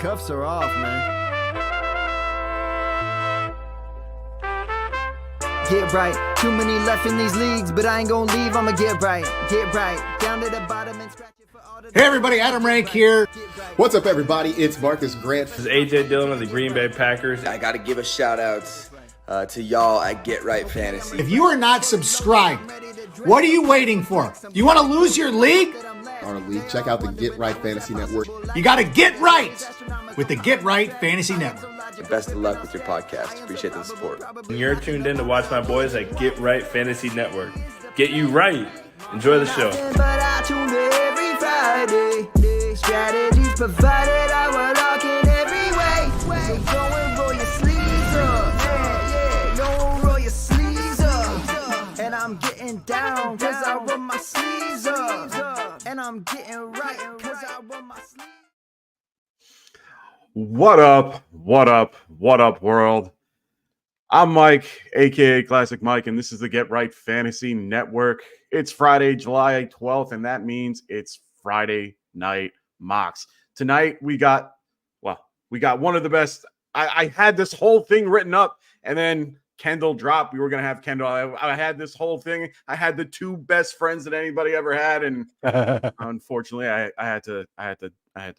Cuffs are off, man. Get right. Too many left in these leagues, but I ain't gonna leave. I'ma get right. Get right. Down to the bottom and scratch it for all the. Hey everybody, Adam Rank here. What's up, everybody? It's Marcus Grant. This is AJ Dillon of the Green Bay Packers. I got to give a shout out to y'all at Get Right Fantasy. If you are not subscribed, what are you waiting for? You want to lose your league? Our league. Check out the Get Right Fantasy Network. You got to get right with the Get Right Fantasy Network. Best of luck with your podcast. Appreciate the support. And you're tuned in to watch my boys at Get Right Fantasy Network. Get you right. Enjoy the show. But I tune every Friday. Strategies provided, I will lock in every way. So go and roll your sleeves up. Yeah, go roll your sleeves up. And I'm getting down cause I roll my sleeves up. And I'm getting right cause I roll my sleeves. What up? What up? What up, world? I'm Mike, aka Classic Mike, and this is the Get Right Fantasy Network. It's Friday, July 12th, and that means it's Friday night mocks. Tonight we got one of the best. I had this whole thing written up, and then Kendall dropped. We were gonna have Kendall. I had this whole thing. I had the two best friends that anybody ever had, and unfortunately, I had to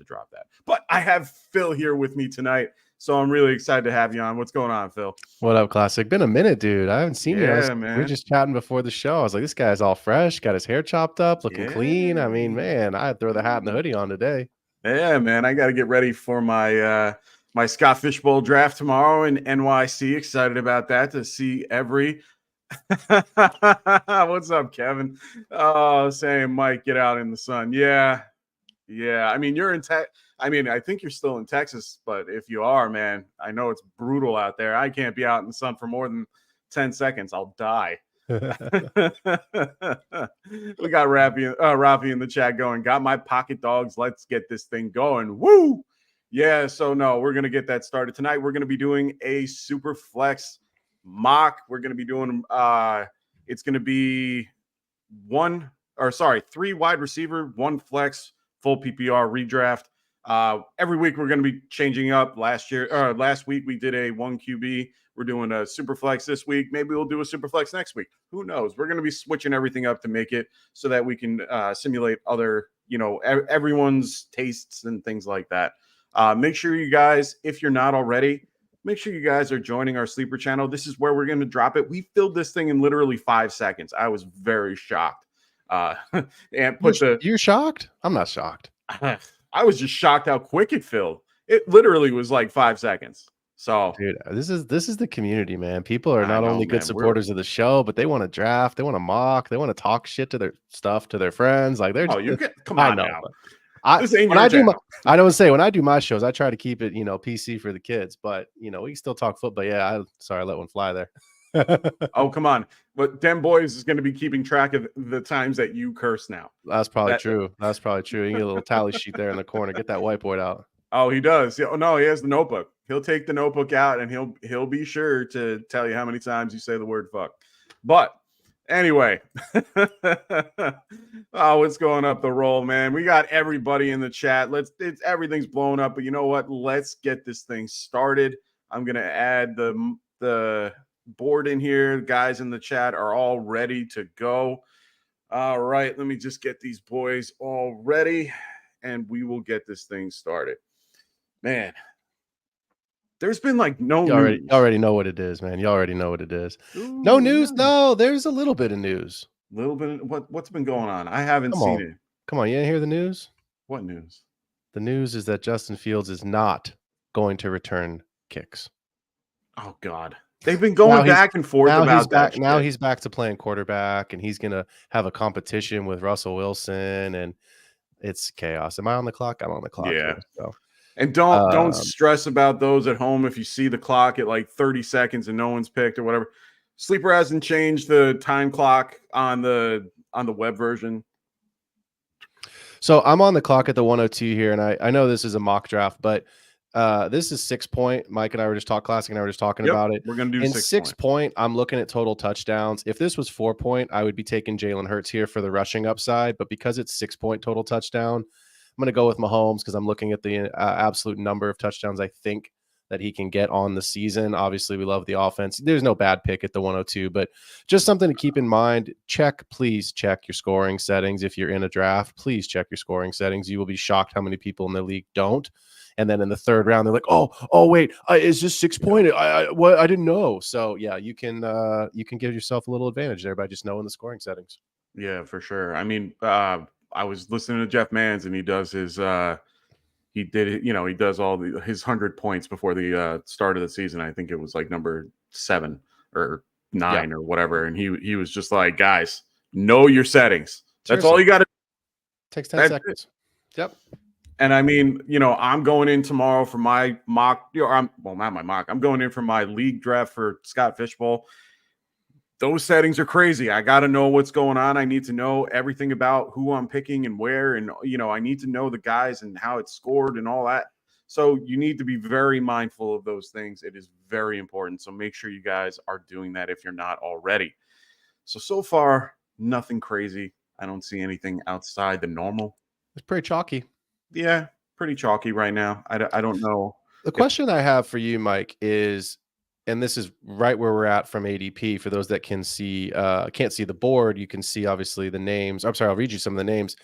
drop that. But I have Phil here with me tonight, so I'm really excited to have you on. What's going on, Phil? What up, Classic? Been a minute, dude. I haven't seen you. Man. We were just chatting before the show. I was like, this guy's all fresh, got his hair chopped up, looking clean. I mean, man, I'd throw the hat and the hoodie on today. Yeah, man. I got to get ready for my my Scott Fishbowl draft tomorrow in NYC. Excited about that to see every. What's up, Kevin? Oh, saying Mike, get out in the sun. Yeah. I mean, you're in tech. I mean, I think you're still in Texas, but if you are, man, I know it's brutal out there. I can't be out in the sun for more than 10 seconds. I'll die. We got Rafi in the chat going, got my pocket dogs. Let's get this thing going. Woo! Yeah, so no, we're going to get that started. Tonight, we're going to be doing a Superflex mock. We're going to be doing, it's going to be 3 wide receiver, 1 flex, full PPR redraft. Every week we're going to be changing up. Last week we did a 1 QB. We're doing a super flex this week. Maybe we'll do a super flex next week. Who knows? We're going to be switching everything up to make it so that we can simulate other, everyone's tastes and things like that. Make sure you guys, if you're not already, make sure you guys are joining our sleeper channel. This is where we're going to drop it. We filled this thing in literally 5 seconds. I was very shocked. And You're shocked? I'm not shocked. I was just shocked how quick it filled. It literally was like 5 seconds. So, dude, this is the community, man. People are not only good supporters of the show, but they want to draft, they want to mock, they want to talk shit to their stuff to their friends. Like they're come on now. When I do my shows, I try to keep it, PC for the kids, but we can still talk football. Yeah, I let one fly there. Oh, come on. But Dem Boys is going to be keeping track of the times that you curse now. That's probably true. You can get a little tally sheet there in the corner. Get that whiteboard out. Oh, he does. Oh, no, he has the notebook. He'll take the notebook out and he'll be sure to tell you how many times you say the word fuck. But anyway, what's going up the roll, man? We got everybody in the chat. Everything's blown up, but you know what? Let's get this thing started. I'm going to add the board in here. Guys in the chat are all ready to go. All right, let me just get these boys all ready and we will get this thing started. Man, there's been like no news. You already know what it is, man. You already know what it is. Ooh, no news? Yeah. No, there's a little bit of news. A little bit. What's been going on? I haven't seen it. Come on, you didn't hear the news? What news? The news is that Justin Fields is not going to return kicks. Oh, God. They've been going back and forth about that. Now he's back to playing quarterback, and he's going to have a competition with Russell Wilson, and it's chaos. Am I on the clock? I'm on the clock. Yeah. Here, so. And don't stress about those at home if you see the clock at like 30 seconds and no one's picked or whatever. Sleeper hasn't changed the time clock on the web version. So I'm on the clock at the 102 here, and I know this is a mock draft, but this is 6 point. Mike and I were just talking about it. We're going to do in 6 point. I'm looking at total touchdowns. If this was 4 point, I would be taking Jalen Hurts here for the rushing upside, but because it's 6 point total touchdown, I'm going to go with Mahomes because I'm looking at the absolute number of touchdowns I think that he can get on the season. Obviously, we love the offense. There's no bad pick at the 102, but just something to keep in mind. Please check your scoring settings. If you're in a draft, please check your scoring settings. You will be shocked how many people in the league don't. And then in the third round, they're like, oh, wait, is this 6 point? I didn't know. So yeah, you can give yourself a little advantage there by just knowing the scoring settings. Yeah, for sure. I mean, I was listening to Jeff Mans, and he does his he did it, he does all his 100 points before the start of the season. I think it was like number 7 or 9 or whatever. And he was just like, guys, know your settings. That's all you got to do. Takes 10 seconds. Yep. And I mean, I'm going in tomorrow for my mock, not my mock. I'm going in for my league draft for Scott Fishbowl. Those settings are crazy. I got to know what's going on. I need to know everything about who I'm picking and where. And, I need to know the guys and how it's scored and all that. So you need to be very mindful of those things. It is very important. So make sure you guys are doing that if you're not already. So far, nothing crazy. I don't see anything outside the normal. It's pretty chalky. Yeah, pretty chalky right now. I don't know. The question I have for you, Mike, is, and this is right where we're at from ADP. For those that can't see the board, you can see obviously the names. I'm sorry, I'll read you some of the names.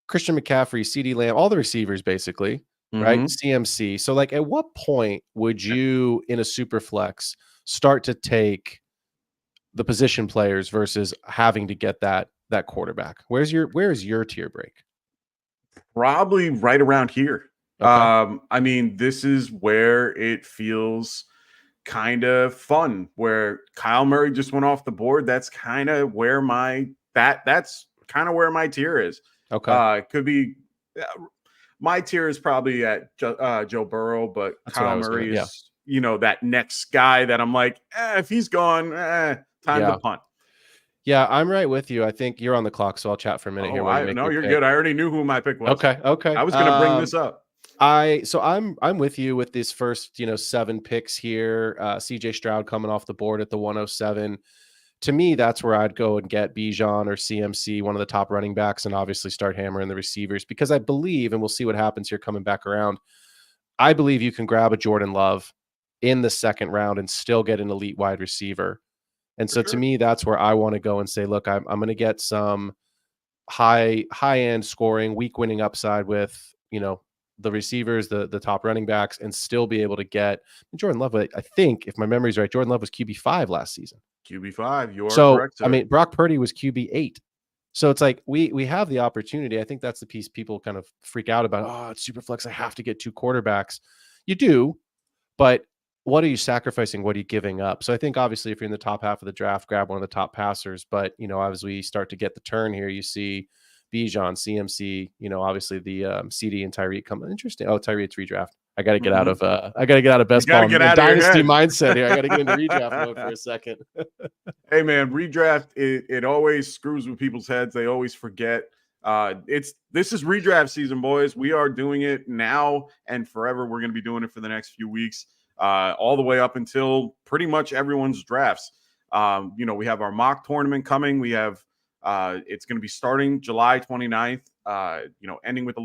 Christian McCaffrey, CeeDee Lamb, all the receivers basically, right? CMC. So like at what point would you in a super flex start to take the position players versus having to get that quarterback? Where is your tier break? Probably right around here. Okay. I mean, this is where it feels kind of fun, where Kyle Murray just went off the board. That's kind of where that's kind of where my tier is. Okay. It could be my tier is probably at Joe Burrow, but that's Kyle Murray is, that next guy that I'm like, if he's gone, time to punt. Yeah, I'm right with you. I think you're on the clock, so I'll chat for a minute here. No, you're good. I already knew who my pick was. Okay. I was going to bring this up. I'm with you with these first 7 picks here. CJ Stroud coming off the board at the 107. To me, that's where I'd go and get Bijan or CMC, one of the top running backs, and obviously start hammering the receivers, because I believe, and we'll see what happens here coming back around, I believe you can grab a Jordan Love in the second round and still get an elite wide receiver. And so to me, that's where I want to go and say, look, I'm going to get some high end scoring, week winning upside with, the receivers, the top running backs, and still be able to get Jordan Love. I think, if my memory's right, Jordan Love was QB5 last season. QB5, you are correct, sir. I mean, Brock Purdy was QB8. So it's like we have the opportunity. I think that's the piece people kind of freak out about. Oh, it's super flex. I have to get 2 quarterbacks. You do, but what are you sacrificing? What are you giving up? So I think obviously if you're in the top half of the draft, grab one of the top passers. But, as we start to get the turn here, you see Bijan, CMC, obviously the CD and Tyreek come. Interesting. Oh, Tyreek's redraft. I got to get out of best ball dynasty mindset here. I got to get into redraft mode for a second. Hey man, redraft, it always screws with people's heads. They always forget. This is redraft season, boys. We are doing it now and forever. We're going to be doing it for the next few weeks. All the way up until pretty much everyone's drafts. We have our mock tournament coming. We have it's going to be starting July 29th, ending with the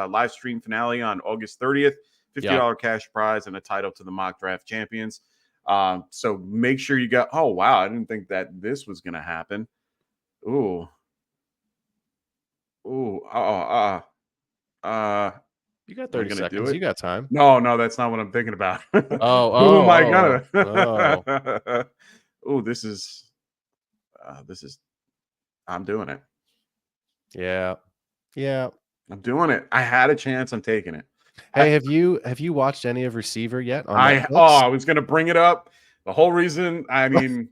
live stream finale on August 30th, $50 cash prize and a title to the mock draft champions. So make sure you got, oh, wow. I didn't think that this was going to happen. You got 30 seconds. You got time. No, that's not what I'm thinking about. Who am I gonna? This is. I'm doing it. Yeah. I'm doing it. I had a chance. I'm taking it. Hey, have you watched any of Receiver yet? I was gonna bring it up. The whole reason. I mean.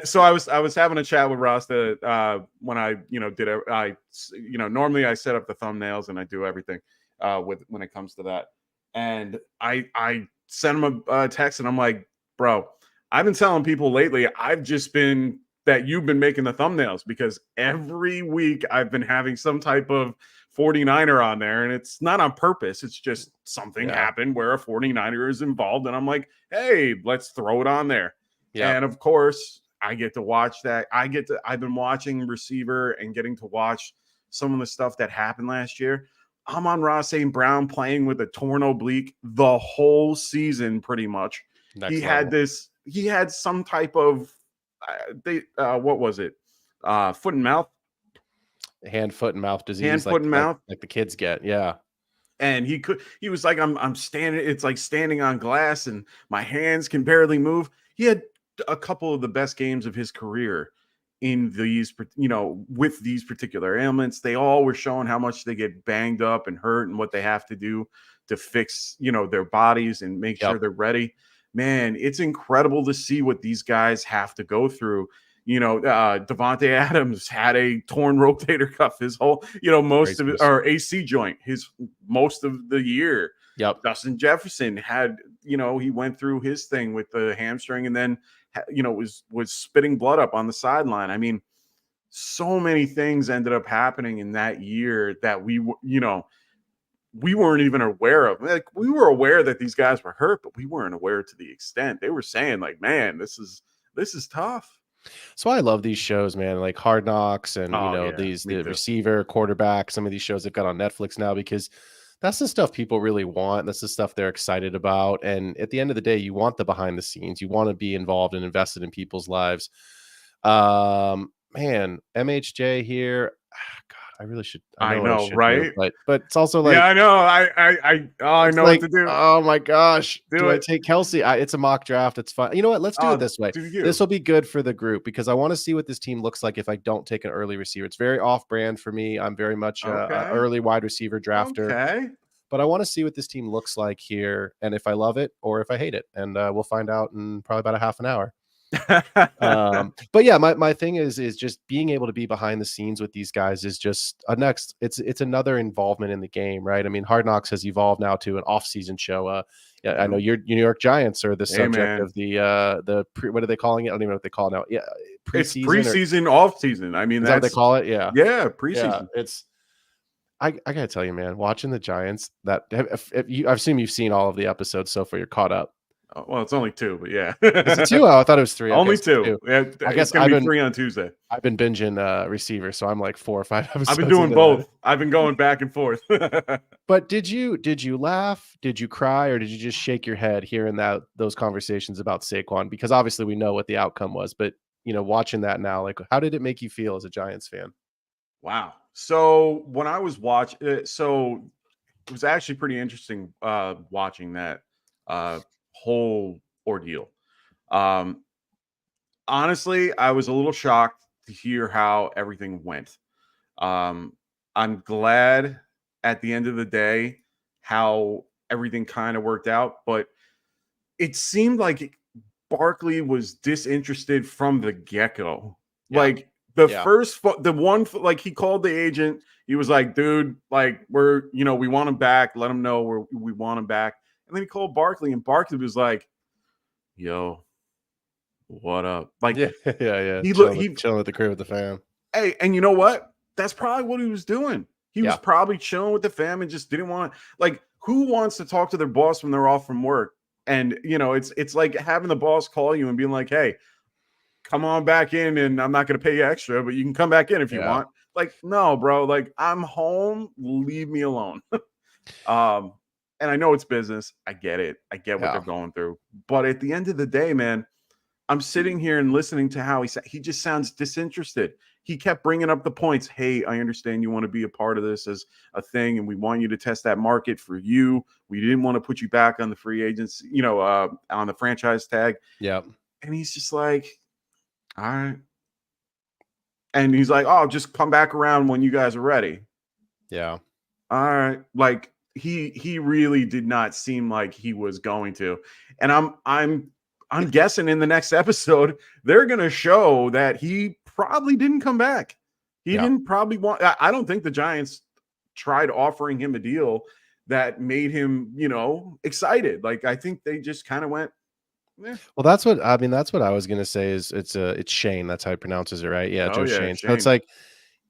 So I was having a chat with Rasta when I did it. Normally I set up the thumbnails and I do everything when it comes to that. And I sent him a text and I'm like, bro, I've been telling people lately you've been making the thumbnails, because every week I've been having some type of 49er on there, and it's not on purpose. It's just something happened where a 49er is involved, and I'm like, hey, let's throw it on there. Yeah. And of course, I get to watch that. I've been watching Receiver and getting to watch some of the stuff that happened last year. I'm on Ross St. Brown playing with a torn oblique the whole season, pretty much. Next level. He had some type of, what was it? Foot and mouth? Hand, foot, and mouth disease. Hand, foot, and mouth. Like the kids get. Yeah. And he was like, I'm standing, it's like standing on glass and my hands can barely move. He had a couple of the best games of his career in these, with these particular ailments. They all were showing how much they get banged up and hurt and what they have to do to fix, their bodies and make sure they're ready. Man, it's incredible to see what these guys have to go through. Devontae Adams had a torn rotator cuff his whole, most of it, or AC joint most of the year. Yep. Justin Jefferson had, he went through his thing with the hamstring and then, was spitting blood up on the sideline. I mean, so many things ended up happening in that year that we weren't even aware of. Like, we were aware that these guys were hurt, but we weren't aware to the extent they were saying, like, man, this is tough. So I love these shows, man, like Hard Knocks and, the receiver, quarterback, some of these shows they've got on Netflix now, because that's the stuff people really want. That's the stuff they're excited about. And at the end of the day, you want the behind the scenes. You want to be involved and invested in people's lives. Man, MHJ here. God, I really should. I know, right? But it's also like, yeah, I know. I know like, what to do. Oh my gosh, do I it. take Kelsey? It's a mock draft. It's fine. You know what? Let's do it this way. This will be good for the group because I want to see what this team looks like if I don't take an early receiver. It's very off-brand for me. I'm very much an early wide receiver drafter. Okay. But I want to see what this team looks like here, and if I love it or if I hate it, and we'll find out in probably about a half an hour. But yeah, my thing is just being able to be behind the scenes with these guys is just it's another involvement in the game, right? I mean, Hard Knocks has evolved now to an off-season show. I know your New York Giants are the subject of the what are they calling it? I don't even know what they call it now. Yeah, preseason, off-season. I mean, that's what they call it. Yeah, preseason. Yeah, I gotta tell you, man, watching the Giants, I assume you've seen all of the episodes so far. You're caught up. Oh, well, it's only 2, but yeah. Is it 2? Oh, I thought it was 3. Only 2. Yeah, I guess I've been 3 on Tuesday. I've been binging receiver, so I'm like 4 or 5 episodes. I've been doing both. I've been going back and forth. But did you laugh? Did you cry, or did you just shake your head hearing those conversations about Saquon? Because obviously we know what the outcome was, but watching that now, like, how did it make you feel as a Giants fan? Wow. So when I was watching, it was actually pretty interesting watching that whole ordeal. Honestly, I was a little shocked to hear how everything went. I'm glad at the end of the day how everything kind of worked out, but it seemed like Barkley was disinterested from the get-go. Yeah. Like he called the agent. He was like, dude, like, we want him back. Let him know we want him back. And then he called Barkley, and Barkley was like, yo, what up? Like, yeah. He chilling at the crib with the fam. Hey, and you know what? That's probably what he was doing. He was probably chilling with the fam and just didn't want to, like, who wants to talk to their boss when they're off from work? And, it's like having the boss call you and being like, hey, come on back in, and I'm not going to pay you extra, but you can come back in if you want. Like, no, bro, like, I'm home. Leave me alone. And I know it's business. I get it. I get what they're going through. But at the end of the day, man, I'm sitting here and listening to how he just sounds disinterested. He kept bringing up the points. Hey, I understand you want to be a part of this as a thing, and we want you to test that market for you. We didn't want to put you back on the free agents, on the franchise tag. Yeah. And he's just like, all right. And he's like, oh, just come back around when you guys are ready. Yeah. All right. Like, he really did not seem like he was going to. And I'm guessing in the next episode they're going to show that he probably didn't come back. He didn't probably want. I don't think the Giants tried offering him a deal that made him, excited. Like, I think they just kind of went. Eh. Well, that's what I was going to say is it's Shane. That's how he pronounces it, right? Yeah, Joe Shane. So it's like,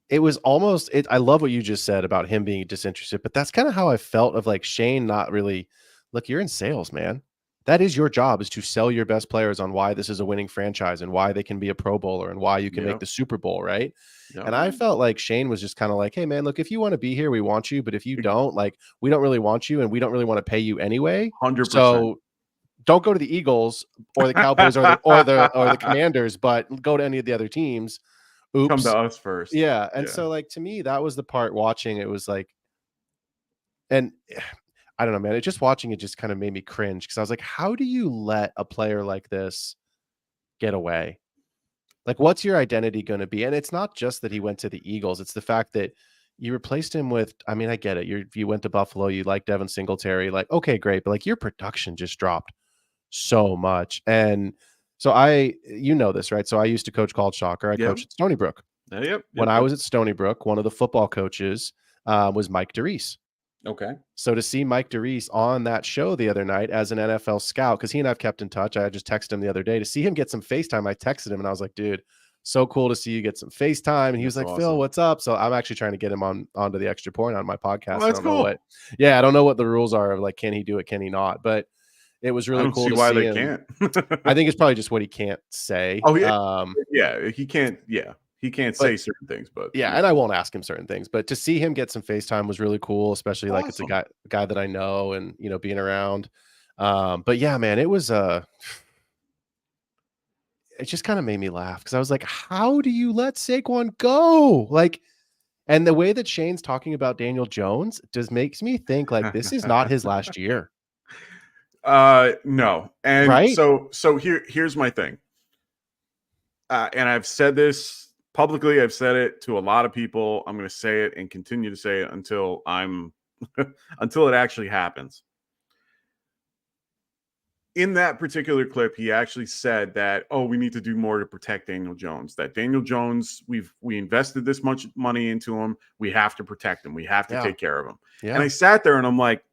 it was almost it. I love what you just said about him being disinterested, but that's kind of how I felt of like Shane not really. Look, you're in sales, man. that is your job, is to sell your best players on why this is a winning franchise and why they can be a Pro Bowler and why you can make the Super Bowl, right? And I felt like Shane was just kind of like, hey, man, look, if you want to be here, we want you. But if you don't, like, we don't really want you and we don't really want to pay you anyway. 100%. So don't go to the Eagles or the Cowboys or the Commanders, but go to any of the other teams. Oops. Come to us first. Yeah. And so, like, to me, that was the part watching. It was like, and I don't know, man. Just watching it just kind of made me cringe because I was like, how do you let a player like this get away? Like, what's your identity going to be? And it's not just that he went to the Eagles. It's the fact that you replaced him with, I mean, I get it. You went to Buffalo. You like Devin Singletary. Like, okay, great. But like your production just dropped so much. And so you know this, right? So I used to coach college soccer. I coached at Stony Brook. When I was at Stony Brook, one of the football coaches was Mike DeReese. Okay. So to see Mike DeReese on that show the other night as an NFL scout, because he and I've kept in touch. I just texted him the other day to see him get some FaceTime. I texted him and I was like, dude, so cool to see you get some FaceTime. And he was like, awesome. Phil, what's up? So I'm actually trying to get him onto the Extra Point on my podcast. Oh, that's cool. I don't know what the rules are of like, can he do it? Can he not? But it was really cool to see why they can't. I think it's probably just what he can't say. Oh, yeah. He can't. Yeah. He can't say certain things, but and I won't ask him certain things. But to see him get some FaceTime was really cool, especially like it's a guy that I know and being around. But yeah, man, it was it just kind of made me laugh because I was like, how do you let Saquon go? Like, and the way that Shane's talking about Daniel Jones just makes me think like this is not his last year. No, and right. So here's my thing, and I've said this publicly. I've said it to a lot of people. I'm going to say it and continue to say it until until it actually happens. In that particular clip, he actually said that, we need to do more to protect Daniel Jones. That Daniel Jones, we invested this much money into him. We have to protect him. We have to take care of him. Yeah. And I sat there and I'm like,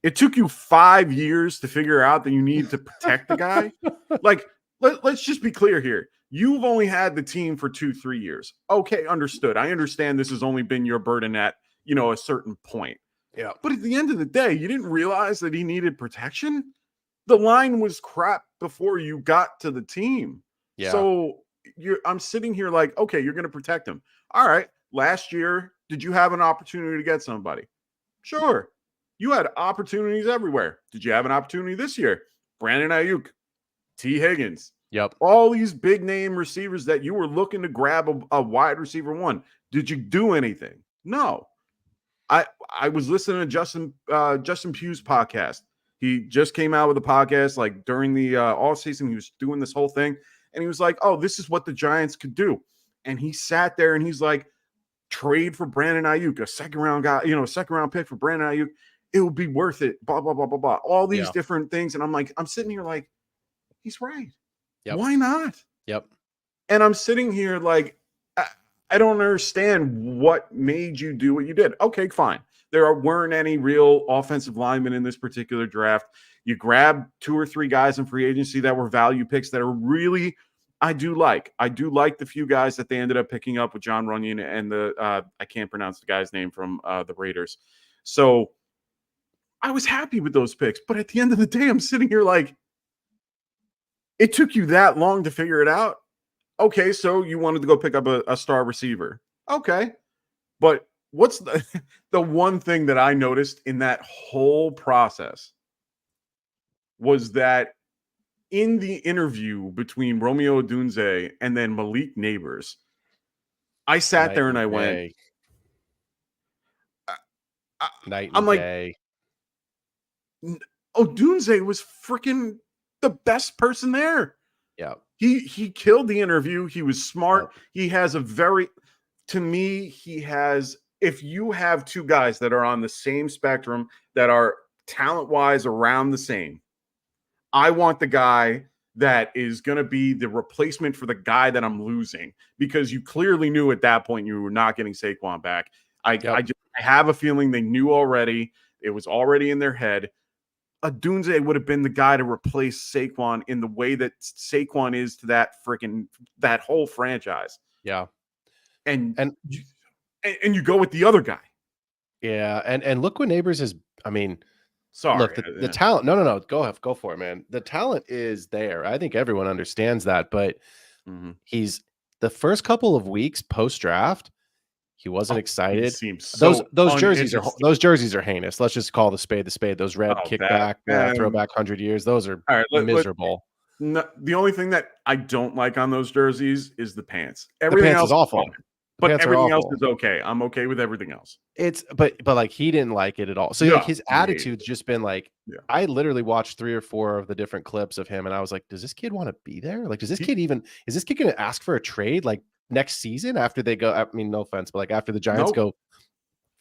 it took you 5 years to figure out that you need to protect the guy. Like, let's just be clear here. You've only had the team for 2-3 years. Okay, understood. I understand this has only been your burden at, a certain point. Yeah. But at the end of the day, you didn't realize that he needed protection. The line was crap before you got to the team. Yeah. So I'm sitting here like, okay, you're going to protect him. All right. Last year, did you have an opportunity to get somebody? Sure. You had opportunities everywhere. Did you have an opportunity this year? Brandon Ayuk, T. Higgins. Yep. All these big name receivers that you were looking to grab a wide receiver one. Did you do anything? No. I was listening to Justin Pugh's podcast. He just came out with a podcast like during the off season. He was doing this whole thing, and he was like, "Oh, this is what the Giants could do." And he sat there and he's like, "Trade for Brandon Ayuk, a second round guy, a second round pick for Brandon Ayuk. It would be worth it." Blah blah blah blah blah. All these different things, and I'm sitting here like, he's right. Yep. Why not? Yep. And I'm sitting here like, I don't understand what made you do what you did. Okay, fine. There weren't any real offensive linemen in this particular draft. You grabbed 2 or 3 guys in free agency that were value picks that are really, I do like the few guys that they ended up picking up with John Runyon and I can't pronounce the guy's name from the Raiders. So I was happy with those picks. But at the end of the day, I'm sitting here like, it took you that long to figure it out. Okay, so you wanted to go pick up a star receiver. Okay. But what's the one thing that I noticed in that whole process was that in the interview between Romeo Odunze and then Malik Neighbors, I sat there and I went, I'm like, Odunze was freaking the best person there. Yeah. He killed the interview. He was smart. He has if you have 2 guys that are on the same spectrum that are talent-wise around the same, I want the guy that is going to be the replacement for the guy that I'm losing, because you clearly knew at that point you were not getting Saquon back. I have a feeling they knew already. It was already in their head. Odunze would have been the guy to replace Saquon in the way that Saquon is to that whole franchise. Yeah. And you go with the other guy. Yeah. And look what Neighbors is. I mean, Sorry. Look, the talent. No. Go for it, man. The talent is there. I think everyone understands that, but he's the first couple of weeks post draft. He wasn't excited. He seems so those jerseys are heinous. Let's just call the spade the spade. Those red kickback, throwback 100 years. Those are miserable. No, the only thing that I don't like on those jerseys is the pants. Everything else is awful. But everything else is okay. I'm okay with everything else. But like he didn't like it at all. So like his attitude's just been like, I literally watched 3 or 4 of the different clips of him, and I was like, does this kid want to be there? Like, is this kid going to ask for a trade like next season after they go? I mean, no offense, but like after the Giants go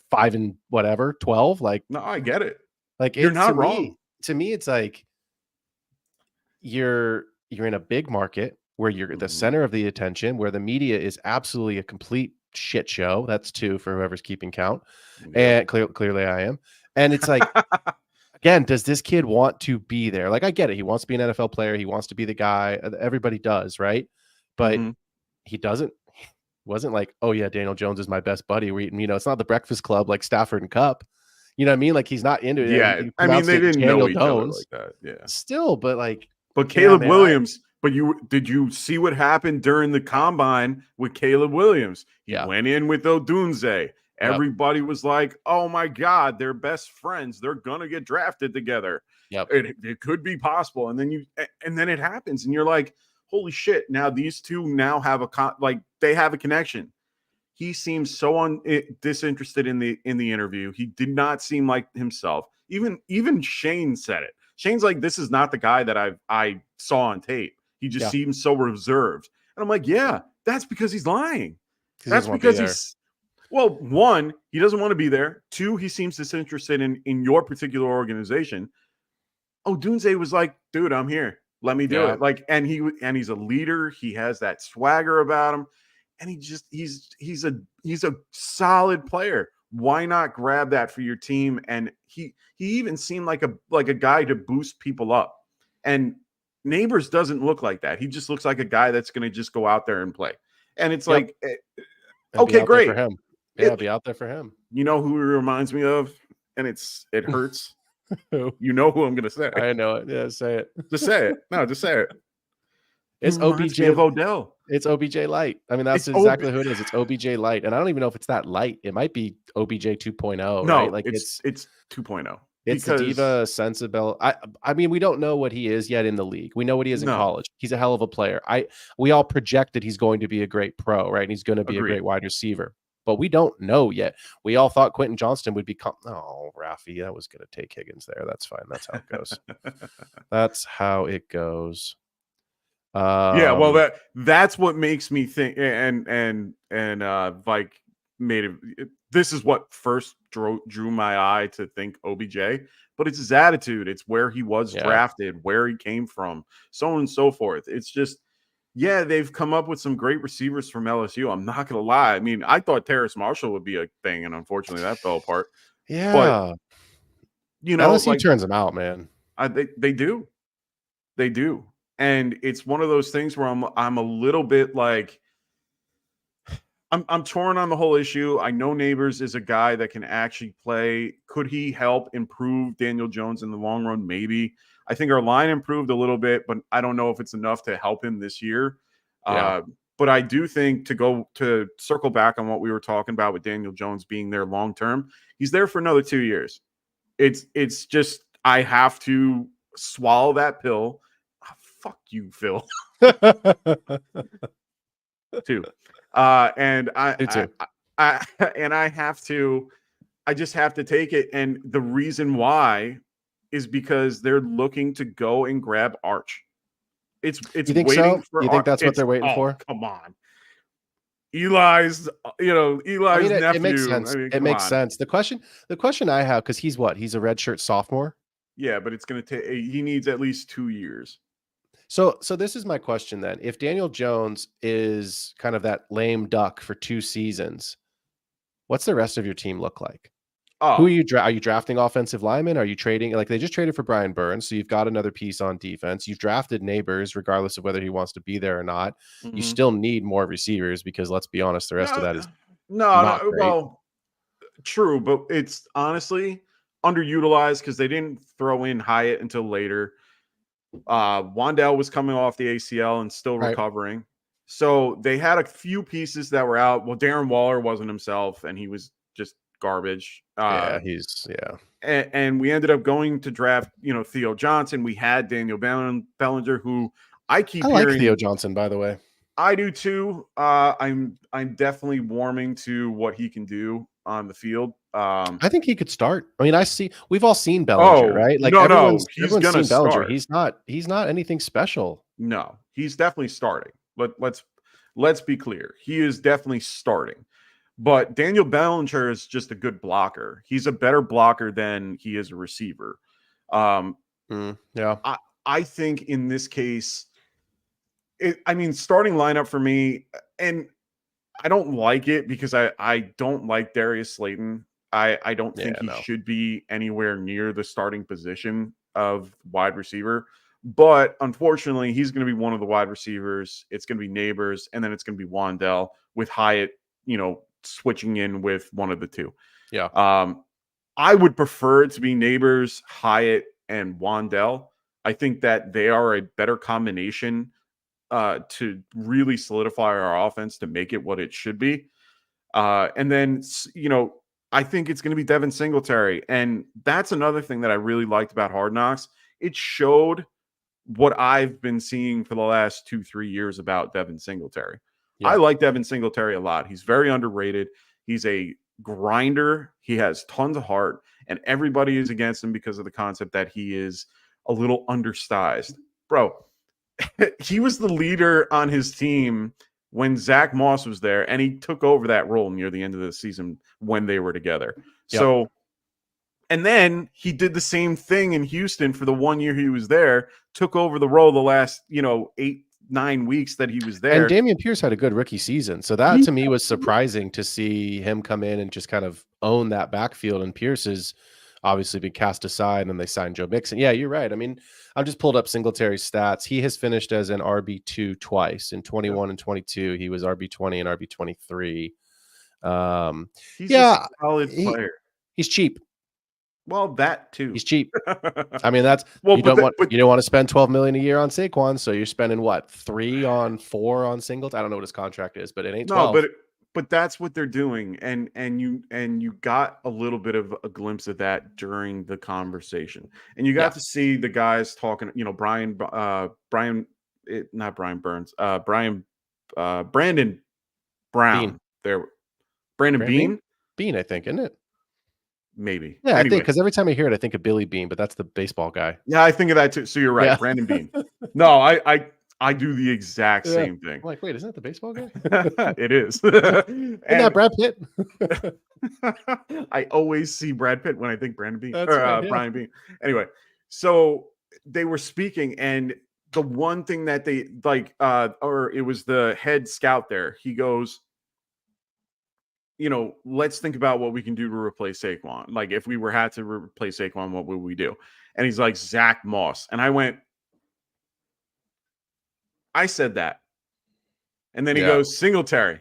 5 and whatever 12, like no, I get it. Like you're not wrong. To me, it's like you're in a big market where you're the center of the attention, where the media is absolutely a complete shit show. That's 2 for whoever's keeping count. And clearly I am. And it's like, again, does this kid want to be there? Like, I get it. He wants to be an NFL player. He wants to be the guy. Everybody does, right? But he doesn't. Wasn't like, oh yeah, Daniel Jones is my best buddy. It's not the Breakfast Club like Stafford and Cup. You know what I mean? Like, he's not into it. Yeah, I mean, they didn't know each other like that. Yeah, still, but like, but Caleb Williams. But did you see what happened during the combine with Caleb Williams? He went in with Odunze. Everybody was like, "Oh my God, they're best friends. They're gonna get drafted together. Yep, it could be possible." And then it happens, and you're like, "Holy shit!" Now these two now have they have a connection. He seems so disinterested in the interview. He did not seem like himself. Even Shane said it. Shane's like, "This is not the guy that I saw on tape." He just seems so reserved. And I'm like, yeah, that's because he's lying. That's because one, he doesn't want to be there. 2, he seems disinterested in your particular organization. Odunze was like, dude, I'm here. Let me do it. Like, and he's a leader. He has that swagger about him. And he's a solid player. Why not grab that for your team? And he even seemed like a guy to boost people up. And Neighbors doesn't look like that. He just looks like a guy that's going to just go out there and play. And it's like, okay, great. For him. It'll be out there for him. You know who he reminds me of? And it hurts. You know who I'm going to say. I know it. Yeah, say it. Just say it. No, just say it. It's OBJ of Odell. It's OBJ light. I mean, that's exactly who it is. It's OBJ light. And I don't even know if it's that light. It might be OBJ 2.0. No, right? Like it's 2.0. It's the diva sensible. I mean, we don't know what he is yet in the league. We know what he is in college. He's a hell of a player. We all project that he's going to be a great pro, right? And he's going to be a great wide receiver. But we don't know yet. We all thought Quentin Johnston would become. Oh, Rafi, that was going to take Higgins there. That's fine. That's how it goes. That's how it goes. Well, that's what makes me think. And like made it. This is what first drew my eye to think OBJ, but it's his attitude. It's where he was drafted, where he came from, so on and so forth. It's just, they've come up with some great receivers from LSU. I'm not going to lie. I mean, I thought Terrace Marshall would be a thing, and unfortunately that fell apart. Yeah. But, LSU turns them out, man. They do. They do. And it's one of those things where I'm a little bit like, I'm torn on the whole issue. I know Neighbors is a guy that can actually play. Could he help improve Daniel Jones in the long run? Maybe. I think our line improved a little bit, but I don't know if it's enough to help him this year. But I do think to circle back on what we were talking about with Daniel Jones being there long term, he's there for another 2 years. It's just I have to swallow that pill. Oh, fuck you, Phil. 2. And I just have to take it. And the reason why is because they're looking to go and grab Arch. It's you think waiting so? for you think that's what they're waiting for? Come on. Eli's nephew. It makes sense. It makes sense. The question I have, because he's a redshirt sophomore. Yeah, but it's going to take. He needs at least 2 years. So this is my question then. If Daniel Jones is kind of that lame duck for 2 seasons, what's the rest of your team look like? Who are you are you drafting offensive linemen? Are you trading? Like, they just traded for Brian Burns, so you've got another piece on defense. You've drafted Neighbors, regardless of whether he wants to be there or not. Mm-hmm. You still need more receivers because, let's be honest, the rest of that is well, true, but it's honestly, underutilized because they didn't throw in Hyatt until later. Wandell was coming off the ACL and still recovering. So they had a few pieces that were out. Well, Darren Waller wasn't himself, and he was just garbage. And we ended up going to draft, Theo Johnson. We had Daniel Bellinger, who I like Theo Johnson, by the way. I do too. I'm definitely warming to what he can do on the field. I think he could start. I mean, we've all seen Bellinger, right? Like everyone's seen Bellinger. He's not anything special. No, he's definitely starting. Let's be clear. He is definitely starting. But Daniel Bellinger is just a good blocker. He's a better blocker than he is a receiver. Yeah. I think in this case, starting lineup for me, and I don't like it because I don't like Darius Slayton. I don't think he should be anywhere near the starting position of wide receiver. But unfortunately, he's going to be one of the wide receivers. It's going to be Neighbors, and then it's going to be Wandell with Hyatt, switching in with one of the two. Yeah. I would prefer it to be Neighbors, Hyatt, and Wandell. I think that they are a better combination to really solidify our offense to make it what it should be. And then, I think it's going to be Devin Singletary. And that's another thing that I really liked about Hard Knocks. It showed what I've been seeing for the last 2-3 years about Devin Singletary. Yeah. I like Devin Singletary a lot. He's very underrated. He's a grinder. He has tons of heart, and everybody is against him because of the concept that he is a little undersized. Bro, he was the leader on his team when Zach Moss was there, and he took over that role near the end of the season when they were together. Yep. So, and then he did the same thing in Houston for the 1 year he was there, took over the role the last, 8-9 weeks that he was there. And Dameon Pierce had a good rookie season. So that to me was surprising to see him come in and just kind of own that backfield. And Pierce has obviously been cast aside, and they signed Joe Mixon. Yeah, you're right. I mean, I've just pulled up Singletary's stats. He has finished as an RB2 twice in 21 and 22. He was RB20 and RB23. He's a solid player. He's cheap. Well, that too. He's cheap. I mean, that's you don't want to spend $12 million a year on Saquon, so you're spending what, 3 on 4 on Singletary? I don't know what his contract is, but it ain't 12. No, but that's what they're doing, and you got a little bit of a glimpse of that during the conversation, and you got to see the guys talking. Brandon Brown. Bean. Brandon Bean. Bean, I think, isn't it? Maybe. Yeah, anyway. I think because every time I hear it, I think of Billy Bean, but that's the baseball guy. Yeah, I think of that too. So you're right, yeah. Brandon Bean. No, I do the exact same thing. I'm like, wait, isn't that the baseball guy? It is. Isn't that Brad Pitt? I always see Brad Pitt when I think Brandon Bean Brian Bean. Anyway, so they were speaking, and the one thing that they or it was the head scout there. He goes, let's think about what we can do to replace Saquon. Like, if we had to replace Saquon, what would we do? And he's like, Zach Moss. And I went, I said that. And then he goes, Singletary.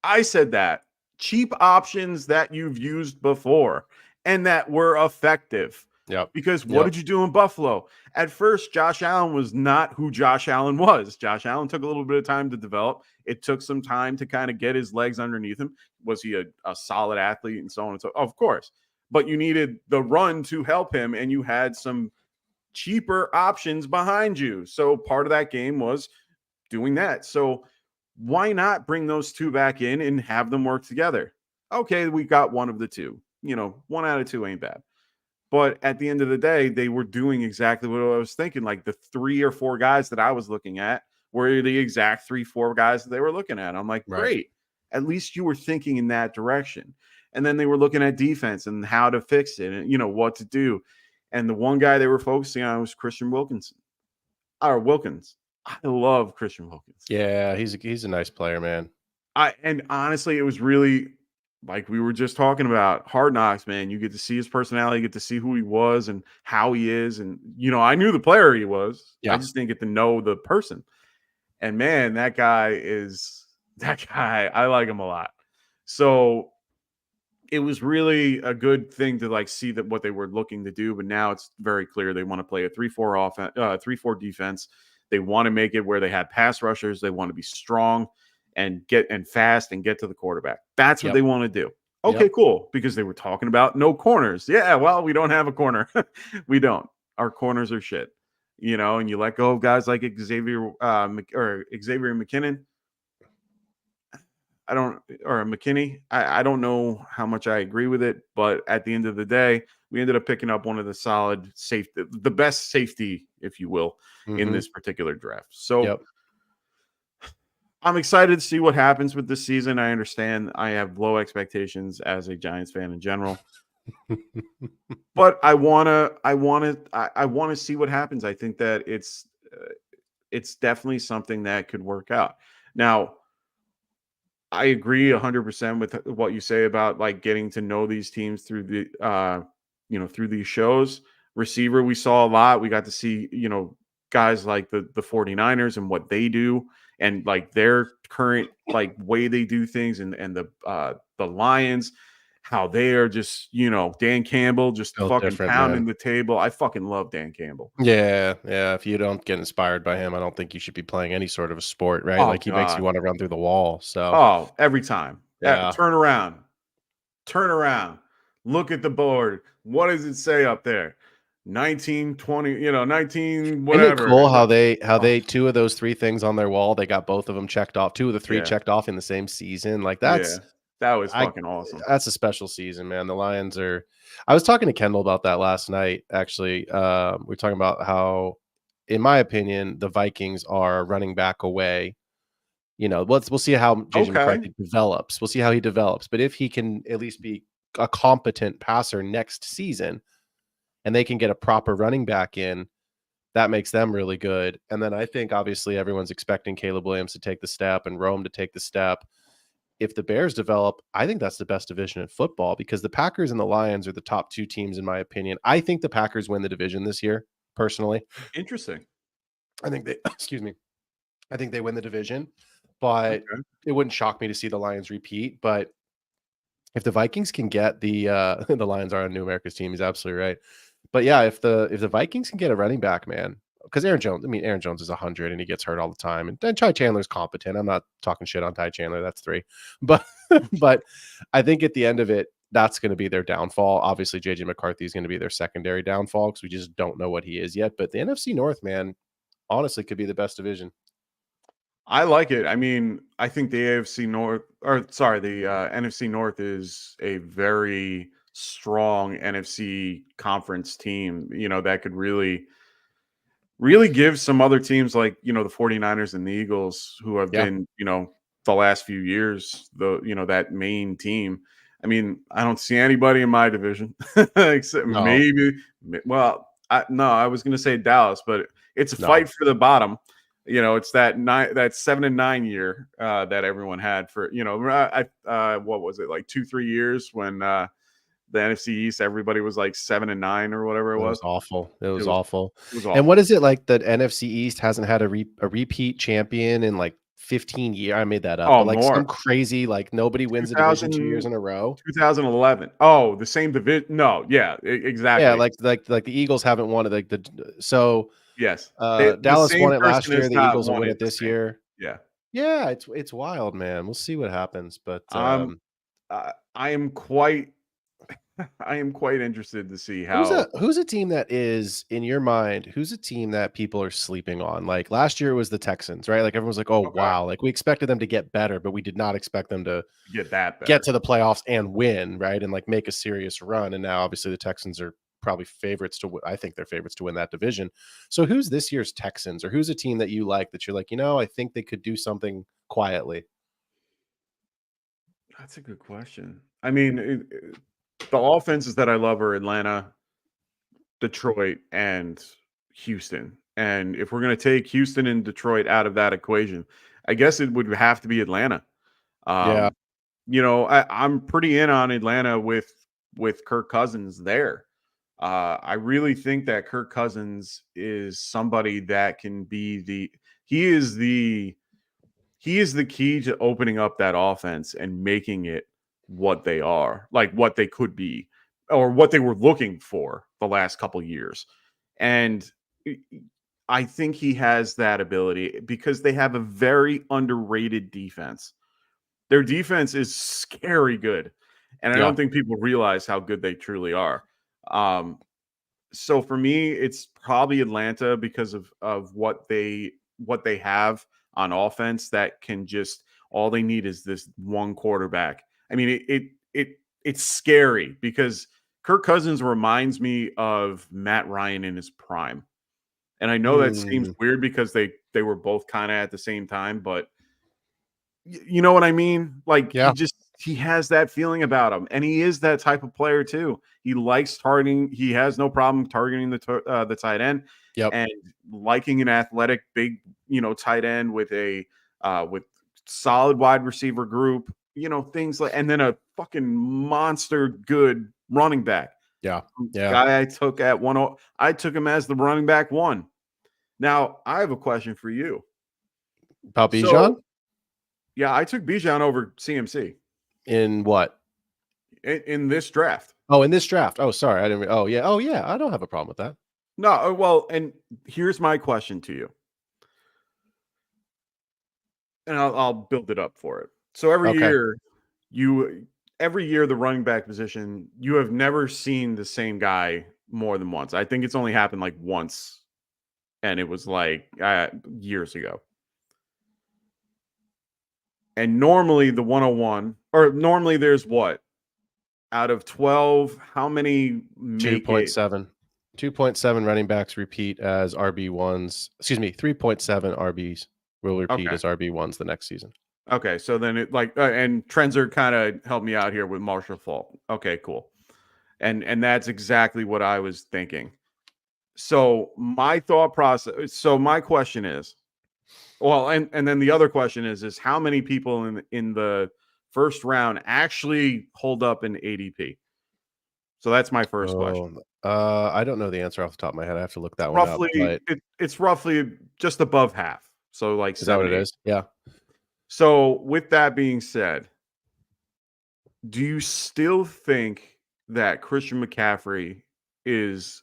I said that. Cheap options that you've used before and that were effective. Yeah. Because what did you do in Buffalo? At first, Josh Allen was not who Josh Allen was. Josh Allen took a little bit of time to develop. It took some time to kind of get his legs underneath him. Was he a solid athlete and so on and so on? Of course. But you needed the run to help him, and you had some cheaper options behind you. So part of that game was doing that. So why not bring those two back in and have them work together? Okay, we got one of the two. 1 out of 2 ain't bad. But at the end of the day, they were doing exactly what I was thinking. Like, the 3 or 4 guys that I was looking at were the exact 3-4 guys that they were looking at. I'm like, great. At least you were thinking in that direction. And then they were looking at defense and how to fix it and, what to do. And the one guy they were focusing on was Christian Wilkins. I love Christian Wilkins. Yeah, he's a nice player, man. And honestly, it was really, like we were just talking about, Hard Knocks, man. You get to see his personality, you get to see who he was and how he is. And, I knew the player he was. Yeah. I just didn't get to know the person. And, man, that guy, I like him a lot. So it was really a good thing to like see that what they were looking to do, but now it's very clear they want to play a 3-4 offense, 3-4 defense. They want to make it where they have pass rushers. They want to be strong and fast and get to the quarterback. That's what they want to do. Okay, cool. Because they were talking about no corners. Yeah, well, we don't have a corner. We don't. Our corners are shit. You know, and you let go of guys like Xavier McKinnon. McKinney. I don't know how much I agree with it, but at the end of the day, we ended up picking up one of the best safety, if you will, in this particular draft. So I'm excited to see what happens with this season. I understand I have low expectations as a Giants fan in general. But I want to see what happens. I think that it's definitely something that could work out. Now, I agree 100% with what you say about like getting to know these teams through the through these shows. Receiver, we saw a lot. We got to see, guys like the 49ers and what they do and like their current like way they do things and the Lions, how they are just, Dan Campbell just fucking pounding the table. I fucking love Dan Campbell. Yeah. If you don't get inspired by him, I don't think you should be playing any sort of a sport, right? Like he makes you want to run through the wall. So every time. Yeah. Turn around. Look at the board. What does it say up there? 19, 20, 19, whatever. Isn't it cool how they two of those three things on their wall, they got both of them checked off. Two of the three checked off in the same season. Like that was fucking awesome. That's a special season, man. The Lions are. I was talking to Kendall about that last night. Actually, we were talking about how, in my opinion, the Vikings are running back away. We'll see how JJ McCarthy develops. We'll see how he develops. But if he can at least be a competent passer next season, and they can get a proper running back in, that makes them really good. And then I think obviously everyone's expecting Caleb Williams to take the step and Rome to take the step. If the Bears develop, I think that's the best division in football because the Packers and the Lions are the top two teams, in my opinion. I think the Packers win the division this year, personally. Interesting. I think they, I think they win the division, but it wouldn't shock me to see the Lions repeat. But if the Vikings can get the Lions are on New America's team, he's absolutely right. But yeah, if the Vikings can get a running back, man, because Aaron Jones is 100 and he gets hurt all the time. And Ty Chandler's competent. I'm not talking shit on Ty Chandler. That's 3. But I think at the end of it, that's going to be their downfall. Obviously, JJ McCarthy is going to be their secondary downfall because we just don't know what he is yet. But the NFC North, man, honestly could be the best division. I like it. I mean, I think the NFC North is a very strong NFC conference team, that could really give some other teams like, the 49ers and the Eagles who have been, the last few years, that main team. I mean, I don't see anybody in my division except maybe. Well, I was going to say Dallas, but it's a fight for the bottom. It's that 7-9 year that everyone had for, what was it, like 2-3 years when the NFC East, everybody was like 7-9 or whatever it was. Awful. It was awful. It was awful. And what is it like that NFC East hasn't had a repeat champion in like 15 years? I made that up. But like more. Some crazy, like nobody wins a division 2 years in a row. 2011. Oh, the same division. No, yeah, exactly. Yeah, like the Eagles haven't won it. Yes. Dallas won it last year. The Eagles will win it this year. Yeah. Yeah, it's wild, man. We'll see what happens. But I am quite interested to see how who's a team that is in your mind. Who's a team that people are sleeping on? Like last year it was the Texans, right? Like everyone's like, oh wow, like we expected them to get better, but we did not expect them to get to the playoffs and win, right? And like make a serious run. And now obviously the Texans are probably favorites to. I think they're favorites to win that division. So who's this year's Texans, or who's a team that you like that you're like, I think they could do something quietly? That's a good question. I mean, the offenses that I love are Atlanta, Detroit, and Houston. And if we're going to take Houston and Detroit out of that equation, I guess it would have to be Atlanta. I'm pretty in on Atlanta with Kirk Cousins there. I really think that Kirk Cousins is somebody that can be he is the key to opening up that offense and making it what they are, like what they could be, or what they were looking for the last couple years. And I think he has that ability because they have a very underrated defense. Their defense is scary good. And I Yeah. don't think people realize how good they truly are. So for me, it's probably Atlanta because of what they have on offense that can just all they need is this one quarterback. I mean, it's scary because Kirk Cousins reminds me of Matt Ryan in his prime. And I know that seems weird because they were both kind of at the same time, but you know what I mean? Like he has that feeling about him, and he is that type of player too. He likes targeting. He has no problem targeting the tight end, and liking an athletic big tight end with a with solid wide receiver group. Things like, and then a fucking monster good running back. Guy I took at 1. I took him as the running back 1. Now I have a question for you about Bijan. Yeah, I took Bijan over CMC. In what? In this draft. Oh, in this draft. Oh, sorry. I didn't. Oh, yeah. Oh, yeah. I don't have a problem with that. No, well, and here's my question to you. And I'll build it up for it. So every year, the running back position, you have never seen the same guy more than once. I think it's only happened like once, and it was like years ago. And normally the 101, or normally there's what? Out of 12, how many make 2.7. 2.7 running backs repeat as RB1s. Excuse me, 3.7 RBs will repeat as RB1s the next season. Okay, so then it and Trenzer kind of helped me out here with Marshall Faulk. Okay, cool. And that's exactly what I was thinking. So my thought process, so my question is, well, and then the other question is how many people in the first round actually hold up in ADP? So that's my first question. I don't know the answer off the top of my head. I have to look that one up. It's roughly just above half. So like, is that what it is? Yeah. So with that being said, do you still think that Christian McCaffrey is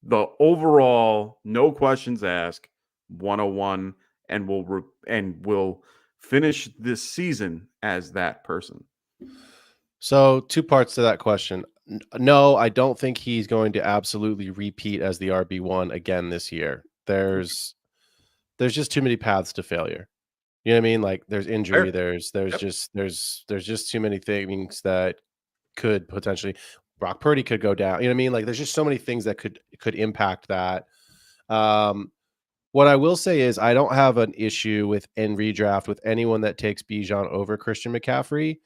the overall, no questions asked, 101 and will finish this season as that person? So 2 parts to that question. No, I don't think he's going to absolutely repeat as the RB1 again this year. There's just too many paths to failure. You know what I mean? Like there's injury, there's just too many things that could potentially, Brock Purdy could go down. You know what I mean? Like there's just so many things that could impact that. What I will say is I don't have an issue with in redraft with anyone that takes Bijan over Christian McCaffrey,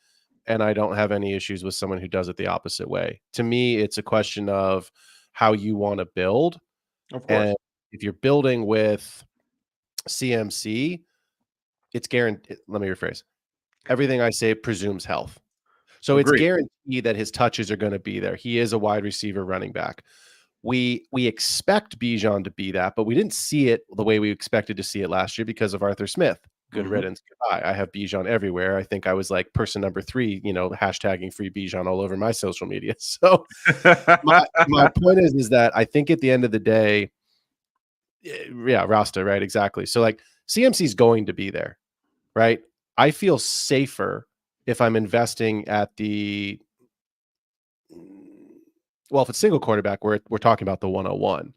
and I don't have any issues with someone who does it the opposite way. To me, it's a question of how you want to build. Of course. And if you're building with CMC, it's guaranteed. Let me rephrase. Everything I say presumes health. So It's guaranteed that his touches are going to be there. He is a wide receiver running back. We expect Bijan to be that, but we didn't see it the way we expected to see it last year because of Arthur Smith. Good riddance. Goodbye. I have Bijan everywhere. I think I was like person number 3, hashtagging free Bijan all over my social media. So my point is that I think at the end of the day, Rasta, right? Exactly. So like CMC is going to be there, right? I feel safer if I'm investing at the, well, if it's single quarterback, we're talking about the 101.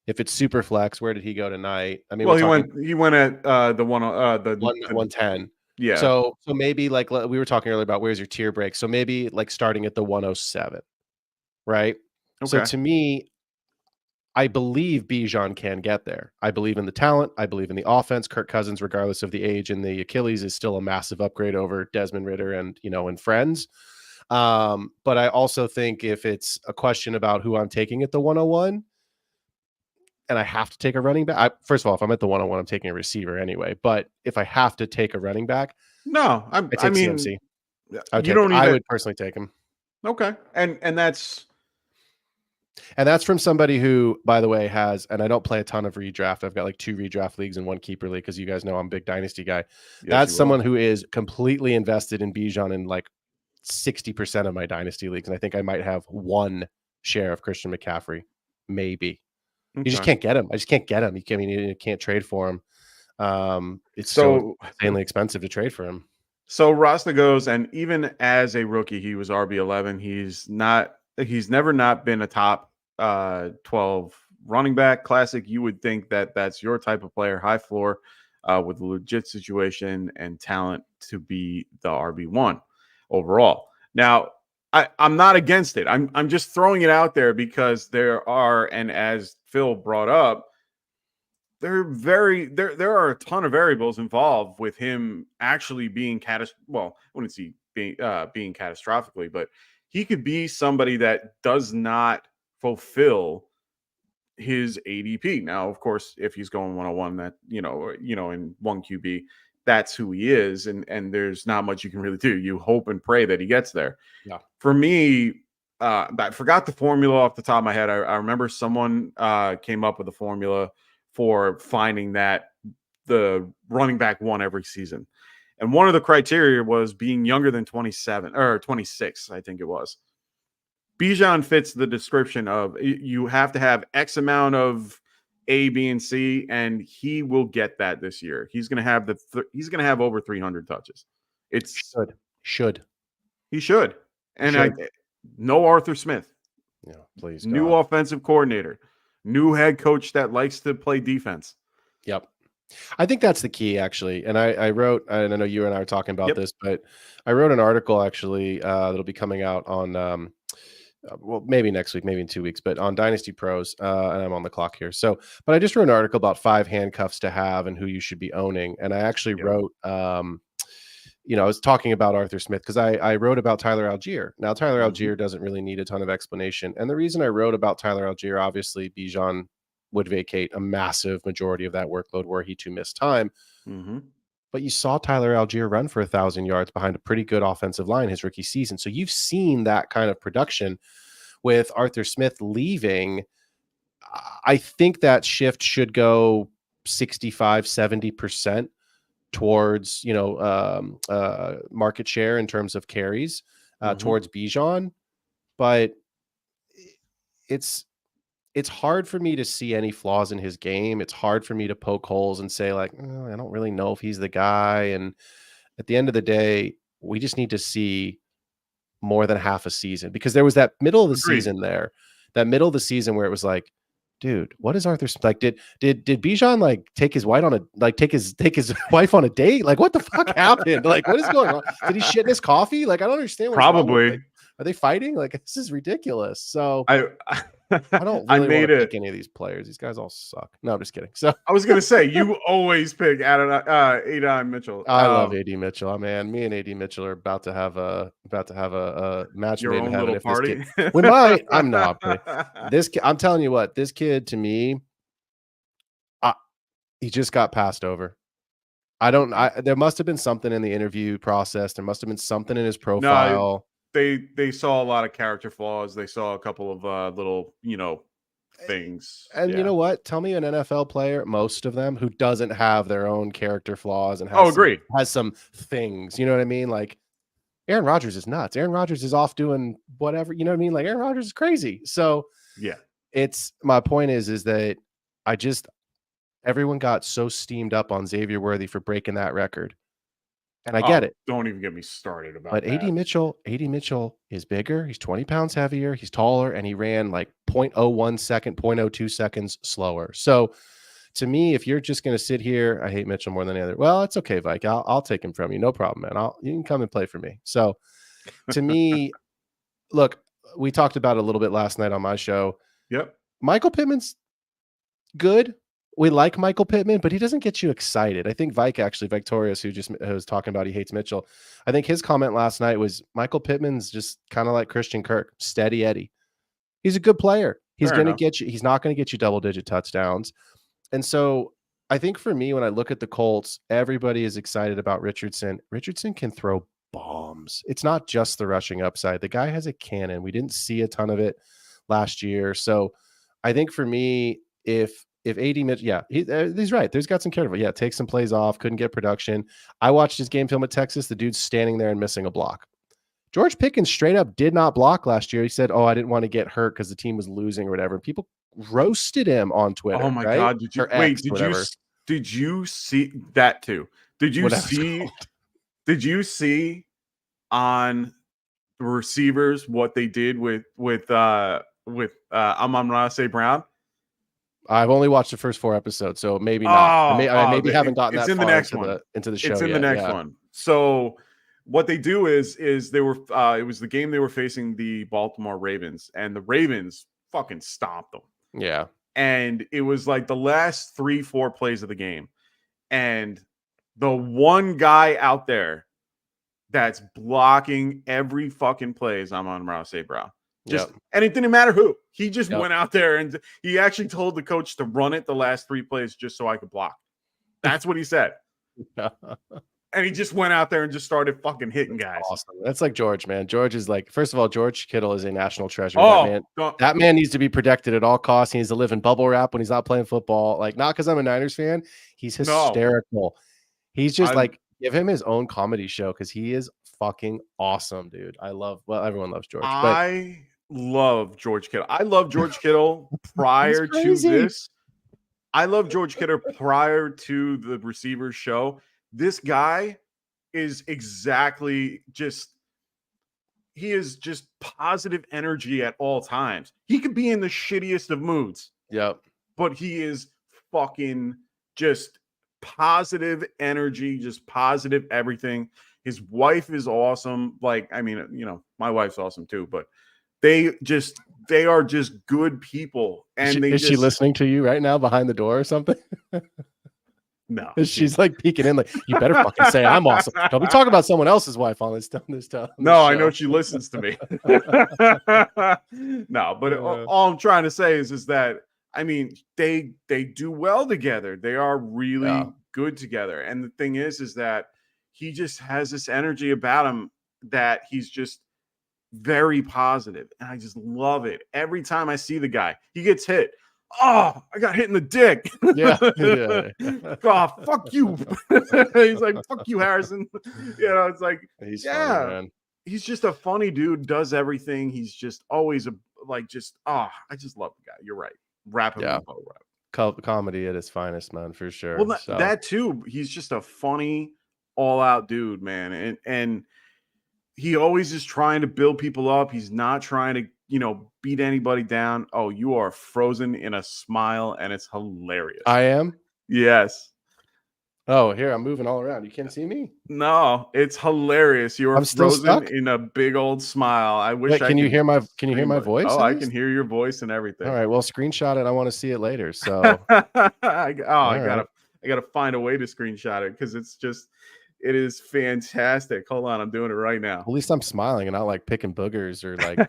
If it's super flex, where did he go tonight? I mean, well, he went at the 110. Yeah. So maybe like we were talking earlier about where's your tier break. So maybe like starting at the 107, right? Okay. So to me, I believe Bijan can get there. I believe in the talent. I believe in the offense. Kirk Cousins, regardless of the age and the Achilles, is still a massive upgrade over Desmond Ridder and friends. But I also think if it's a question about who I'm taking at the 101, and I have to take a running back, first of all, if I'm at the 101, I'm taking a receiver anyway. But if I have to take a running back, I take CMC. I would personally take him. Okay, and that's from somebody who, by the way, has, and I don't play a ton of redraft. I've got like 2 redraft leagues and 1 keeper league because you guys know I'm a big dynasty guy. That's someone who is completely invested in Bijan and like 60% of my dynasty leagues, and I think I might have one share of Christian McCaffrey, maybe. You just Okay. can't get him. I just can't get him. You can't trade for him. It's So so insanely expensive to trade for him. So Rasta goes, and even as a rookie, he was RB11. He's never not been a top 12 running back. Classic. You would think that that's your type of player, high floor, with a legit situation and talent to be the RB1 overall. Now, I'm not against it. I'm just throwing it out there because there are, and as Phil brought up, there are a ton of variables involved with him actually being well, I wouldn't see being catastrophically, but he could be somebody that does not fulfill his ADP. Now, of course, if he's going 101, that in one QB, that's who he is, and there's not much you can really do. You hope and pray that he gets there. Yeah. For me, I forgot the formula off the top of my head. I remember someone came up with a formula for finding that the running back won every season. And one of the criteria was being younger than 27 or 26, I think it was. Bijan fits the description of you have to have X amount of A, B, and C, and he will get that this year. He's going to have he's going to have over 300 touches. It's should. He should. And no Arthur Smith. Yeah, please. New offensive coordinator. New head coach that likes to play defense. Yep. I think that's the key, actually. And I wrote, and I know you and I are talking about this, but I wrote an article actually that'll be coming out on, well, maybe next week, maybe in 2 weeks, but on Dynasty Pros, and I'm on the clock here. So, but I just wrote an article about 5 handcuffs to have and who you should be owning. And I actually wrote, I was talking about Arthur Smith because I wrote about Tyler Algier. Now, Tyler Algier doesn't really need a ton of explanation. And the reason I wrote about Tyler Algier, obviously, Bijan would vacate a massive majority of that workload were he to miss time. Mm-hmm. But you saw Tyler Algier run for 1,000 yards behind a pretty good offensive line his rookie season. So you've seen that kind of production with Arthur Smith leaving. I think that shift should go 65, 70% towards, market share in terms of carries towards Bijan. But it's hard for me to see any flaws in his game. It's hard for me to poke holes and say, like, oh, I don't really know if he's the guy. And at the end of the day, we just need to see more than half a season, because there was that middle of the season there, that middle of the season where it was like, dude, what is Arthur like? Did Bijan like take his wife on his wife on a date? Like, what the fuck happened? Like, what is going on? Did he shit in his coffee? Like, I don't understand. Probably. Like, are they fighting? Like, this is ridiculous. So I don't really want to pick any of these players. These guys all suck. No, I'm just kidding. So I was gonna say you always pick Adon Mitchell. I love AD Mitchell. Oh, man, me and AD Mitchell are about to have a match Your made in own heaven. little party. We might. I'm not. This kid, I'm telling you what, this kid to me, he just got passed over. There must have been something in the interview process. There must have been something in his profile. They saw a lot of character flaws. They saw a couple of little, things. And you know what? Tell me an NFL player, most of them, who doesn't have their own character flaws and has some things. You know what I mean? Like, Aaron Rodgers is nuts. Aaron Rodgers is off doing whatever. You know what I mean? Like, Aaron Rodgers is crazy. So yeah, my point is that everyone got so steamed up on Xavier Worthy for breaking that record. And I get it. Don't even get me started about that. But AD Mitchell is bigger. He's 20 pounds heavier. He's taller, and he ran like 0.01 second, 0.02 seconds slower. So to me, if you're just going to sit here, I hate Mitchell more than the other. Well, it's okay, Vike. I'll take him from you. No problem, man. You can come and play for me. So to me, look, we talked about it a little bit last night on my show. Yep. Michael Pittman's good. We like Michael Pittman, but he doesn't get you excited. I think Victorious, who was talking about he hates Mitchell, I think his comment last night was Michael Pittman's just kind of like Christian Kirk, steady Eddie. He's a good player. He's going to get you. He's not going to get you double-digit touchdowns. And so I think for me, when I look at the Colts, everybody is excited about Richardson. Richardson can throw bombs. It's not just the rushing upside. The guy has a cannon. We didn't see a ton of it last year. So I think for me, if AD Mitchell, he's right. There's got some character. Yeah, take some plays off, couldn't get production. I watched his game film at Texas. The dude's standing there and missing a block. George Pickens straight up did not block last year. He said, "Oh, I didn't want to get hurt because the team was losing or whatever." People roasted him on Twitter. Oh my right? God! Did you Or wait? X, whatever. Did you see that too? Did you Whatever it's see? called. Did you see on the receivers what they did with Amon-Ra St. Brown? I've only watched the first 4 episodes, so maybe not. I maybe haven't gotten it's that in the far next one. into the show. It's in yet. the next one. So what they do is they were it was the game they were facing the Baltimore Ravens, and the Ravens fucking stomped them. Yeah. And it was like the last 3-4 plays of the game, and the one guy out there that's blocking every fucking play is Amon-Ra St. Brown. And it didn't matter who. He just went out there and he actually told the coach to run it the last 3 plays just so I could block. That's what he said. And he just went out there and just started fucking hitting guys. Awesome. That's like George, man. George is like, first of all, George Kittle is a national treasure. Oh, that man needs to be protected at all costs. He needs to live in bubble wrap when he's not playing football. Like, not because I'm a Niners fan. He's hysterical. He's just like, give him his own comedy show because he is fucking awesome, dude. Everyone loves George. I love George Kittle. I love George Kittle prior to this. I love George Kittle prior to the receiver show. This guy is exactly he is just positive energy at all times. He could be in the shittiest of moods. Yep. But he is fucking just positive energy, just positive everything. His wife is awesome. Like, I mean, my wife's awesome too, but they are just good people. And is she listening to you right now behind the door or something? No. She's like peeking in like, you better fucking say I'm awesome. Don't be talking about someone else's wife on this time. No, I know she listens to me. No, but all I'm trying to say is that, I mean, they do well together. They are really good together. And the thing is that he just has this energy about him that he's just very positive. And I just love it. Every time I see the guy, he gets hit. Oh, I got hit in the dick. Yeah. Oh, fuck you. He's like, fuck you, Harrison. It's like, he's funny, man. He's just a funny dude, does everything. He's just always I just love the guy. You're right. Rap him in rap. Comedy at its finest, man, for sure. Well, that too. He's just a funny, all-out dude, man. And he always is trying to build people up. He's not trying to, beat anybody down. Oh, you are frozen in a smile, and it's hilarious. I am? Yes. Oh, here, I'm moving all around. You can't see me? No, it's hilarious. You are frozen in a big old smile. I wish Can you hear my voice? Oh, I can hear your voice and everything. All right, well, screenshot it. I want to see it later. So I gotta find a way to screenshot it because it is fantastic. Hold on, I'm doing it right now. At least I'm smiling and not like picking boogers or like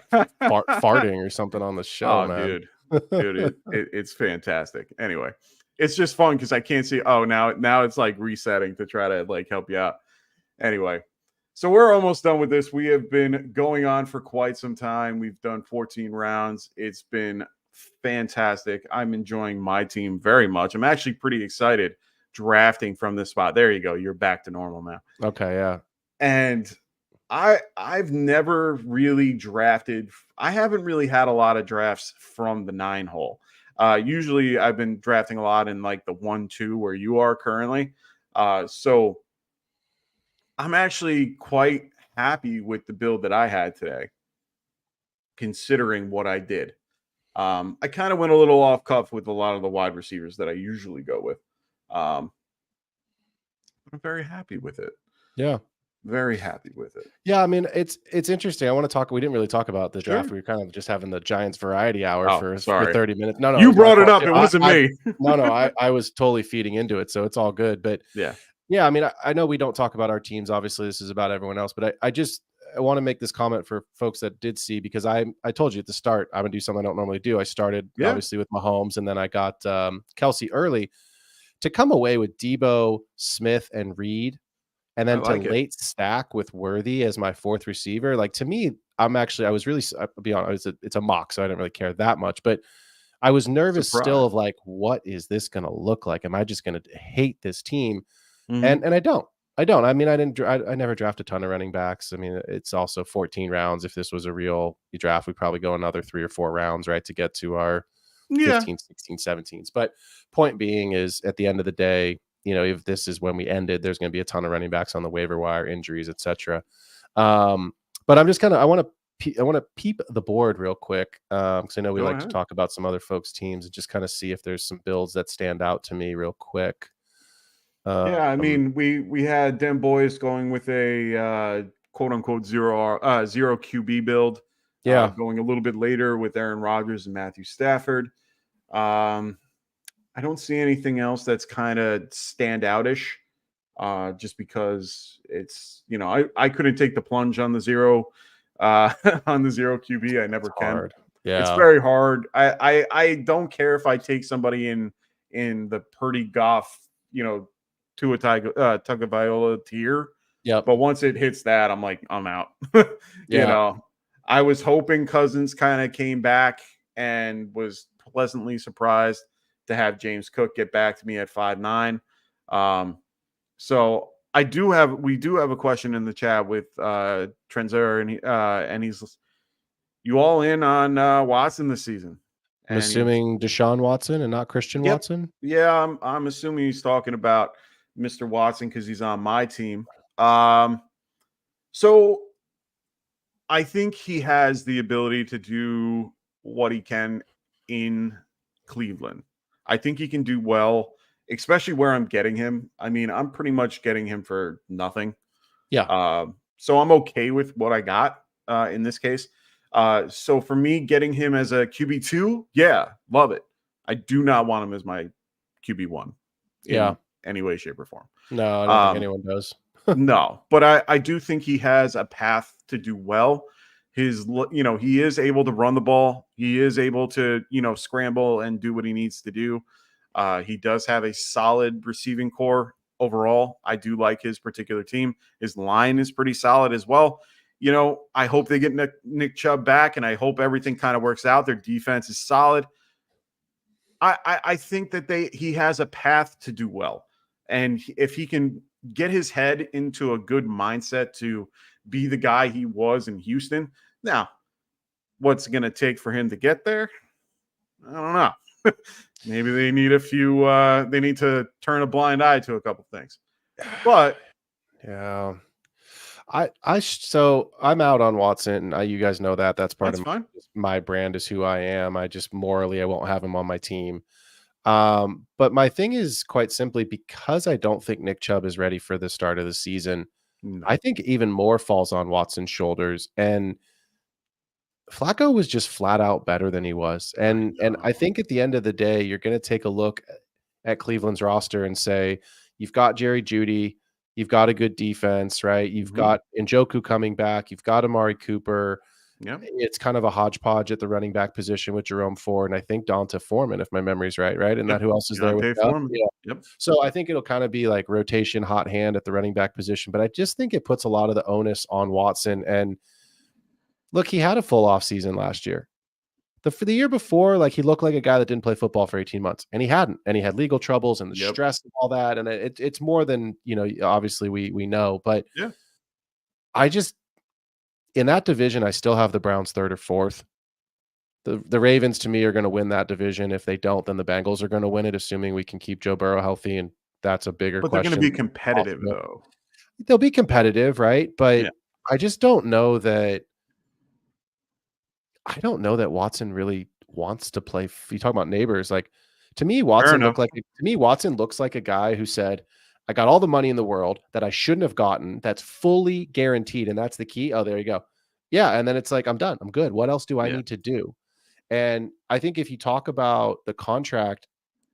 farting or something on the show, man. Dude, it's fantastic. Anyway, it's just fun because I can't see. Oh, now it's like resetting to try to like help you out. Anyway, so we're almost done with this. We have been going on for quite some time. We've done 14 rounds. It's been fantastic. I'm enjoying my team very much. I'm actually pretty excited drafting from this spot. There you go. You're back to normal now. Okay, yeah. And I've never really drafted. I haven't really had a lot of drafts from the 9 hole. Usually I've been drafting a lot in like the 1-2 where you are currently. So I'm actually quite happy with the build that I had today, considering what I did. I kind of went a little off cuff with a lot of the wide receivers that I usually go with. I'm very happy with it. Yeah. Very happy with it. Yeah, I mean, it's interesting. I want to talk. We didn't really talk about the draft. We were kind of just having the Giants variety hour for 30 minutes. No, you brought it up. It wasn't me. I was totally feeding into it, so it's all good. But yeah. I mean, I know we don't talk about our teams. Obviously, this is about everyone else. But I want to make this comment for folks that did see, because I told you at the start I'm gonna do something I don't normally do. I started obviously with Mahomes, and then I got Kelsey early. To come away with Debo, Smith, and Reed, and then late stack with Worthy as my 4th receiver, like, to me, I'll be honest, it's a mock, so I didn't really care that much, but I was nervous still of like, what is this going to look like? Am I just going to hate this team? Mm-hmm. And I don't. I don't. I mean, I never draft a ton of running backs. I mean, it's also 14 rounds. If this was a real draft, we'd probably go another 3 or 4 rounds, right, to get to our Yeah. 15, 16, 17s. But point being is, at the end of the day, if this is when we ended, there's going to be a ton of running backs on the waiver wire, injuries, etc. But I'm just I want to peep the board real quick, because I know we Go like to ahead. talk about some other folks' teams and just kind of see if there's some builds that stand out to me real quick. Yeah, I mean, we had them boys going with a quote unquote zero QB build. Yeah. Going a little bit later with Aaron Rodgers and Matthew Stafford. I don't see anything else that's kind of standoutish. Just because it's I couldn't take the plunge on the zero on the zero QB. I never can. Hard. Yeah, It's very hard. I don't care if I take somebody in the Purdy Goff, Tua Tagovailoa tier. Yep. But once it hits that, I'm like, I'm out. Yeah. I was hoping Cousins kind of came back and was pleasantly surprised to have James Cook get back to me at 5'9". So we do have a question in the chat with Trenzer, and he's, you all in on Watson this season? I'm assuming Deshaun Watson and not Christian Watson. Yeah, I'm assuming he's talking about Mr. Watson because he's on my team. So I think he has the ability to do what he can in Cleveland. I think he can do well, especially where I'm getting him. I mean, I'm pretty much getting him for nothing. Yeah. So I'm okay with what I got in this case. So for me, getting him as a QB2, yeah, love it. I do not want him as my QB1 in any way, shape, or form. No, I don't think anyone does. No, but I do think he has a path to do well. He is able to run the ball. He is able to, scramble and do what he needs to do. He does have a solid receiving core overall. I do like his particular team. His line is pretty solid as well. I hope they get Nick Chubb back, and I hope everything kind of works out. Their defense is solid. I think that he has a path to do well. And if he can get his head into a good mindset to be the guy he was in Houston. Now, what's it going to take for him to get there? I don't know. Maybe they need they need to turn a blind eye to a couple things. But yeah, so I'm out on Watson. You guys know that. That's part of my brand is who I am. I just morally, I won't have him on my team. But my thing is quite simply because I don't think Nick Chubb is ready for the start of the season. No. I think even more falls on Watson's shoulders, and Flacco was just flat out better than he was. And I think at the end of the day, you're going to take a look at Cleveland's roster and say, you've got Jerry Jeudy, you've got a good defense, right? You've got Njoku coming back, you've got Amari Cooper. Yeah, it's kind of a hodgepodge at the running back position with Jerome Ford, and I think Donta Foreman, if my memory's right? And that who else is there with Foreman? Yeah. Yep. So I think it'll kind of be like rotation, hot hand at the running back position, but I just think it puts a lot of the onus on Watson. And look, he had a full off season last year. For the year before, like he looked like a guy that didn't play football for 18 months, and he hadn't, and he had legal troubles and the stress and all that, and it's more than obviously we know, but yeah, I just. In that division, I still have the Browns third or fourth. The Ravens, to me, are going to win that division. If they don't, then the Bengals are going to win it, assuming we can keep Joe Burrow healthy, and that's a bigger question. But they're going to be competitive, though. They'll be competitive, right? But I just don't know that – I don't know that Watson really wants to play – you talk about neighbors. Like, to me, Watson looks like a guy who said – I got all the money in the world that I shouldn't have gotten. That's fully guaranteed. And that's the key. Oh, there you go. Yeah. And then it's like, I'm done. I'm good. What else do I need to do? And I think if you talk about the contract,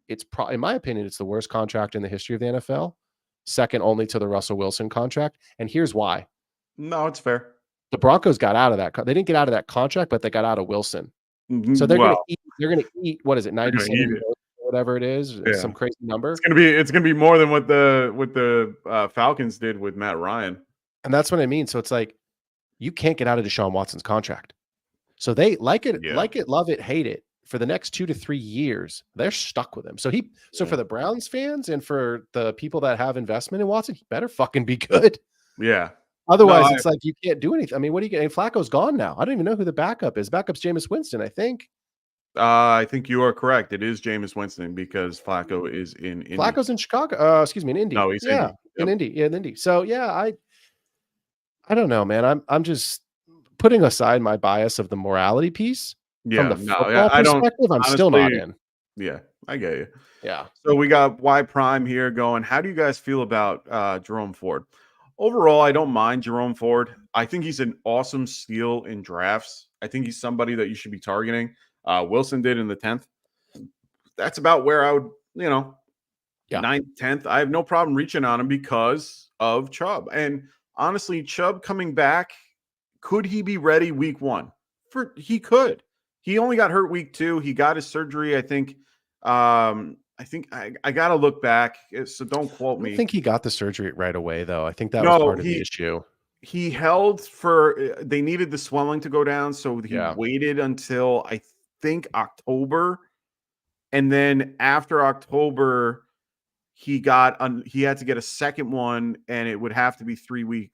it's in my opinion, it's the worst contract in the history of the NFL, second only to the Russell Wilson contract. And here's why. No, it's fair. The Broncos got out of that. They didn't get out of that contract, but they got out of Wilson. So they're going to eat, what is it? 97 million. Whatever it is, some crazy number. It's gonna be more than what the Falcons did with Matt Ryan. And that's what I mean. So it's like you can't get out of Deshaun Watson's contract. So they like it, love it, hate it. for the next 2 to 3 years, they're stuck with him. So for the Browns fans and for the people that have investment in Watson, he better fucking be good. Yeah. Otherwise, it's like you can't do anything. I mean, what are you getting? Flacco's gone now. I don't even know who the backup is. Backup's Jameis Winston, I think. I think you are correct. It is Jameis Winston because Flacco is in Indy. Flacco's in Chicago. Excuse me, in Indy. No, he's Indy. Yep. In Indy. Yeah, in Indy. So yeah, I don't know, man. I'm just putting aside my bias of the morality piece. Yeah, From the football perspective, I'm still not in. Yeah, I get you. Yeah. So we got Y Prime here going. How do you guys feel about Jerome Ford? Overall, I don't mind Jerome Ford. I think he's an awesome steal in drafts. I think he's somebody that you should be targeting. Wilson did in the 10th. That's about where I would, 9th, 10th. I have no problem reaching on him because of Chubb. And honestly, Chubb coming back, could he be ready week 1? He could. He only got hurt week 2. He got his surgery, I think. I got to look back, so don't quote me. I think he got the surgery right away, though. I think that was part of the issue. He held for – they needed the swelling to go down, so he waited until, I think, October. And then after October, he had to get a second one, and it would have to be 3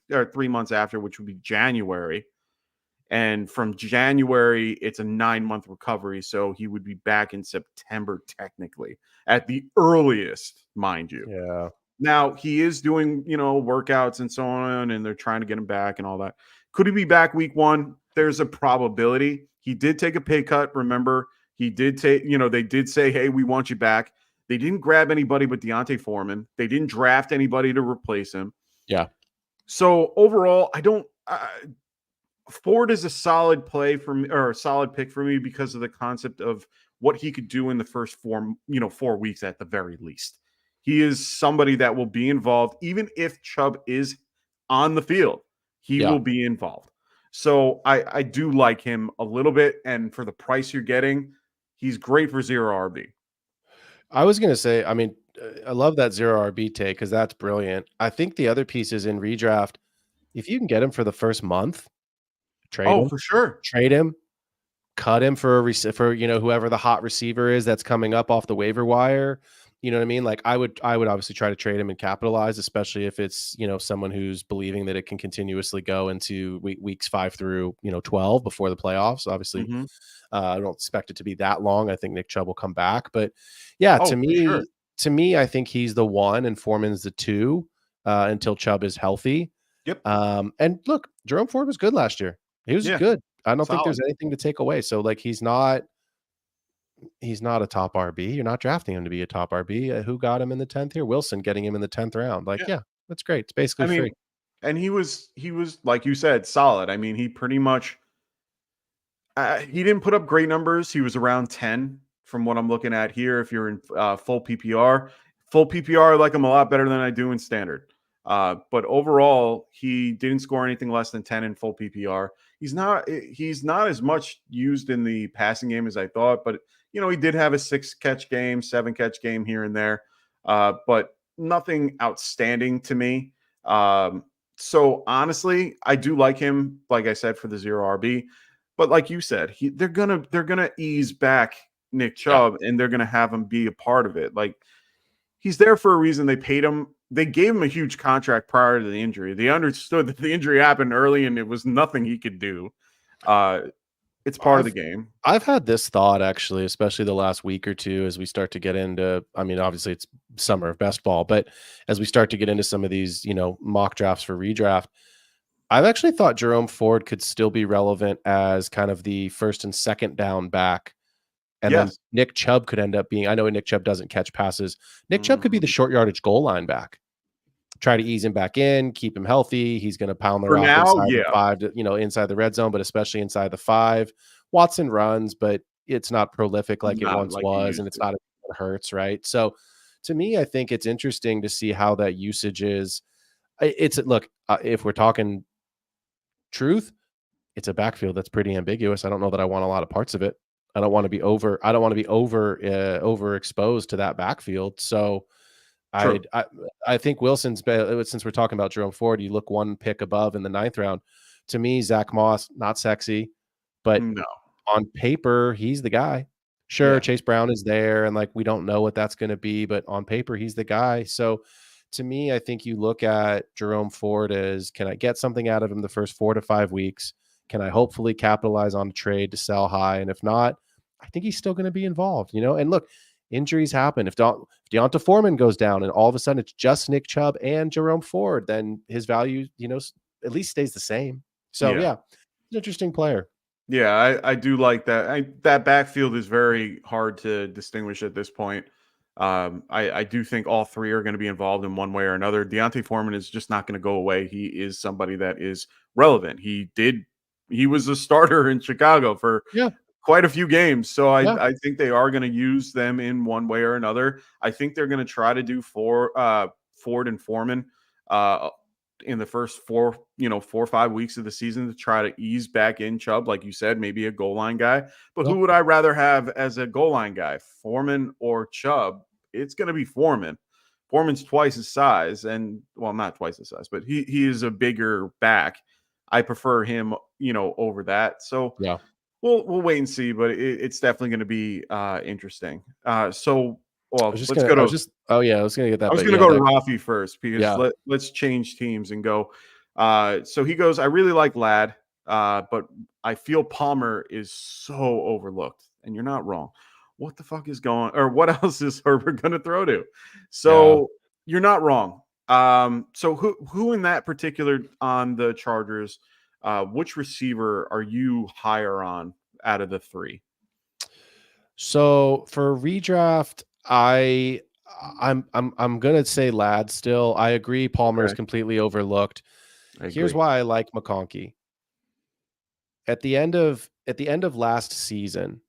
months after, which would be January. And from January, it's a 9-month recovery. So he would be back in September, technically, at the earliest, mind you. Yeah. Now, he is doing, workouts and so on, and they're trying to get him back and all that. Could he be back week 1? There's a probability. He did take a pay cut. Remember, he did take, they did say, hey, we want you back. They didn't grab anybody but Deontay Foreman. They didn't draft anybody to replace him. Yeah. So overall, Ford is a solid play for me, or a solid pick for me, because of the concept of what he could do in the first 4 weeks at the very least. He is somebody that will be involved, even if Chubb is on the field. He will be involved. So I do like him a little bit, and for the price you're getting, he's great for 0 RB. I was going to say, I mean, I love that 0 RB take because that's brilliant. I think the other piece is in redraft. If you can get him for the first month, trade him. For sure. Trade him. Cut him for whoever the hot receiver is that's coming up off the waiver wire. You know what I mean? Like I would obviously try to trade him and capitalize, especially if it's, someone who's believing that it can continuously go into weeks 5 through, 12 before the playoffs. Obviously, I don't expect it to be that long. I think Nick Chubb will come back, but to me, I think he's the 1 and Foreman's the 2 until Chubb is healthy. Yep. And look, Jerome Ford was good last year. He was good. I don't think there's anything to take away. So like, he's not a top RB. You're not drafting him to be a top RB. Who got him in the 10th here? Wilson getting him in the 10th round. Like, that's great. It's basically free. And he was, like you said, solid. I mean, he pretty much, he didn't put up great numbers. He was around 10 from what I'm looking at here. If you're in full PPR, I like him a lot better than I do in standard. But overall, he didn't score anything less than 10 in full PPR. He's not as much used in the passing game as I thought, but he did have a 6-catch game, 7-catch game here and there, but nothing outstanding to me. So honestly, I do like him, like I said, for the 0 RB, but like you said, they're gonna ease back Nick Chubb and they're gonna have him be a part of it. Like, he's there for a reason. They paid him. They gave him a huge contract prior to the injury. They understood that the injury happened early and it was nothing he could do. It's part of the game. I've had this thought, actually, especially the last week or two, as we start to get into, I mean, obviously it's summer of best ball, but as we start to get into some of these, mock drafts for redraft, I've actually thought Jerome Ford could still be relevant as kind of the first and second down back. And then Nick Chubb could end up being, I know Nick Chubb doesn't catch passes. Nick Chubb could be the short yardage goal line back. Try to ease him back in, keep him healthy. He's going to pound the rock inside the 5, inside the red zone, but especially inside the 5. Watson runs, but it's not prolific like it once was, and it's not, it hurts, right? So to me, I think it's interesting to see how that usage is. If we're talking truth, it's a backfield that's pretty ambiguous. I don't know that I want a lot of parts of it. I don't want to be overexposed to that backfield. So I think Wilson's, since we're talking about Jerome Ford, you look 1 pick above in the 9th round. To me, Zach Moss, not sexy, but on paper, he's the guy. Sure, Yeah. Chase Brown is there, and like we don't know what that's going to be, but on paper he's the guy. So to me, I think you look at Jerome Ford as, can I get something out of him the first 4 to 5 weeks? Can I hopefully capitalize on a trade to sell high? And if not, I think he's still going to be involved, you know. And look, injuries happen. If Deonta Foreman goes down and all of a sudden it's just Nick Chubb and Jerome Ford, then his value, you know, at least stays the same. So Yeah. yeah, he's an interesting player. Yeah, I do like that. That backfield is very hard to distinguish at this point. I do think all three are going to be involved in one way or another. Deontay Foreman is just not going to go away. He is somebody that is relevant. He was a starter in Chicago for Yeah. quite a few games. So Yeah. I think they are going to use them in one way or another. I think they're going to try to do Ford and Foreman in the first 4 or 5 weeks of the season to try to ease back in Chubb, like you said, maybe a goal line guy. But who would I rather have as a goal line guy, Foreman or Chubb? It's going to be Foreman. Foreman's twice his size, and well, not twice his size, but he is a bigger back. I prefer him, over that. So Yeah. we'll wait and see, but it's definitely going to be interesting. I was going to get that. I was but going to yeah, go to Rafi first because Yeah. let's change teams and go. So he goes, I really like Ladd, but I feel Palmer is so overlooked, and you're not wrong. What the fuck is going, or what else is Herbert going to throw to? So you're not wrong. So who in that particular on the Chargers, which receiver are you higher on out of the three? So for redraft, I'm gonna say Ladd still. I agree Palmer is Okay. completely overlooked. I Here's agree. why I like McConkey. At the end of last season,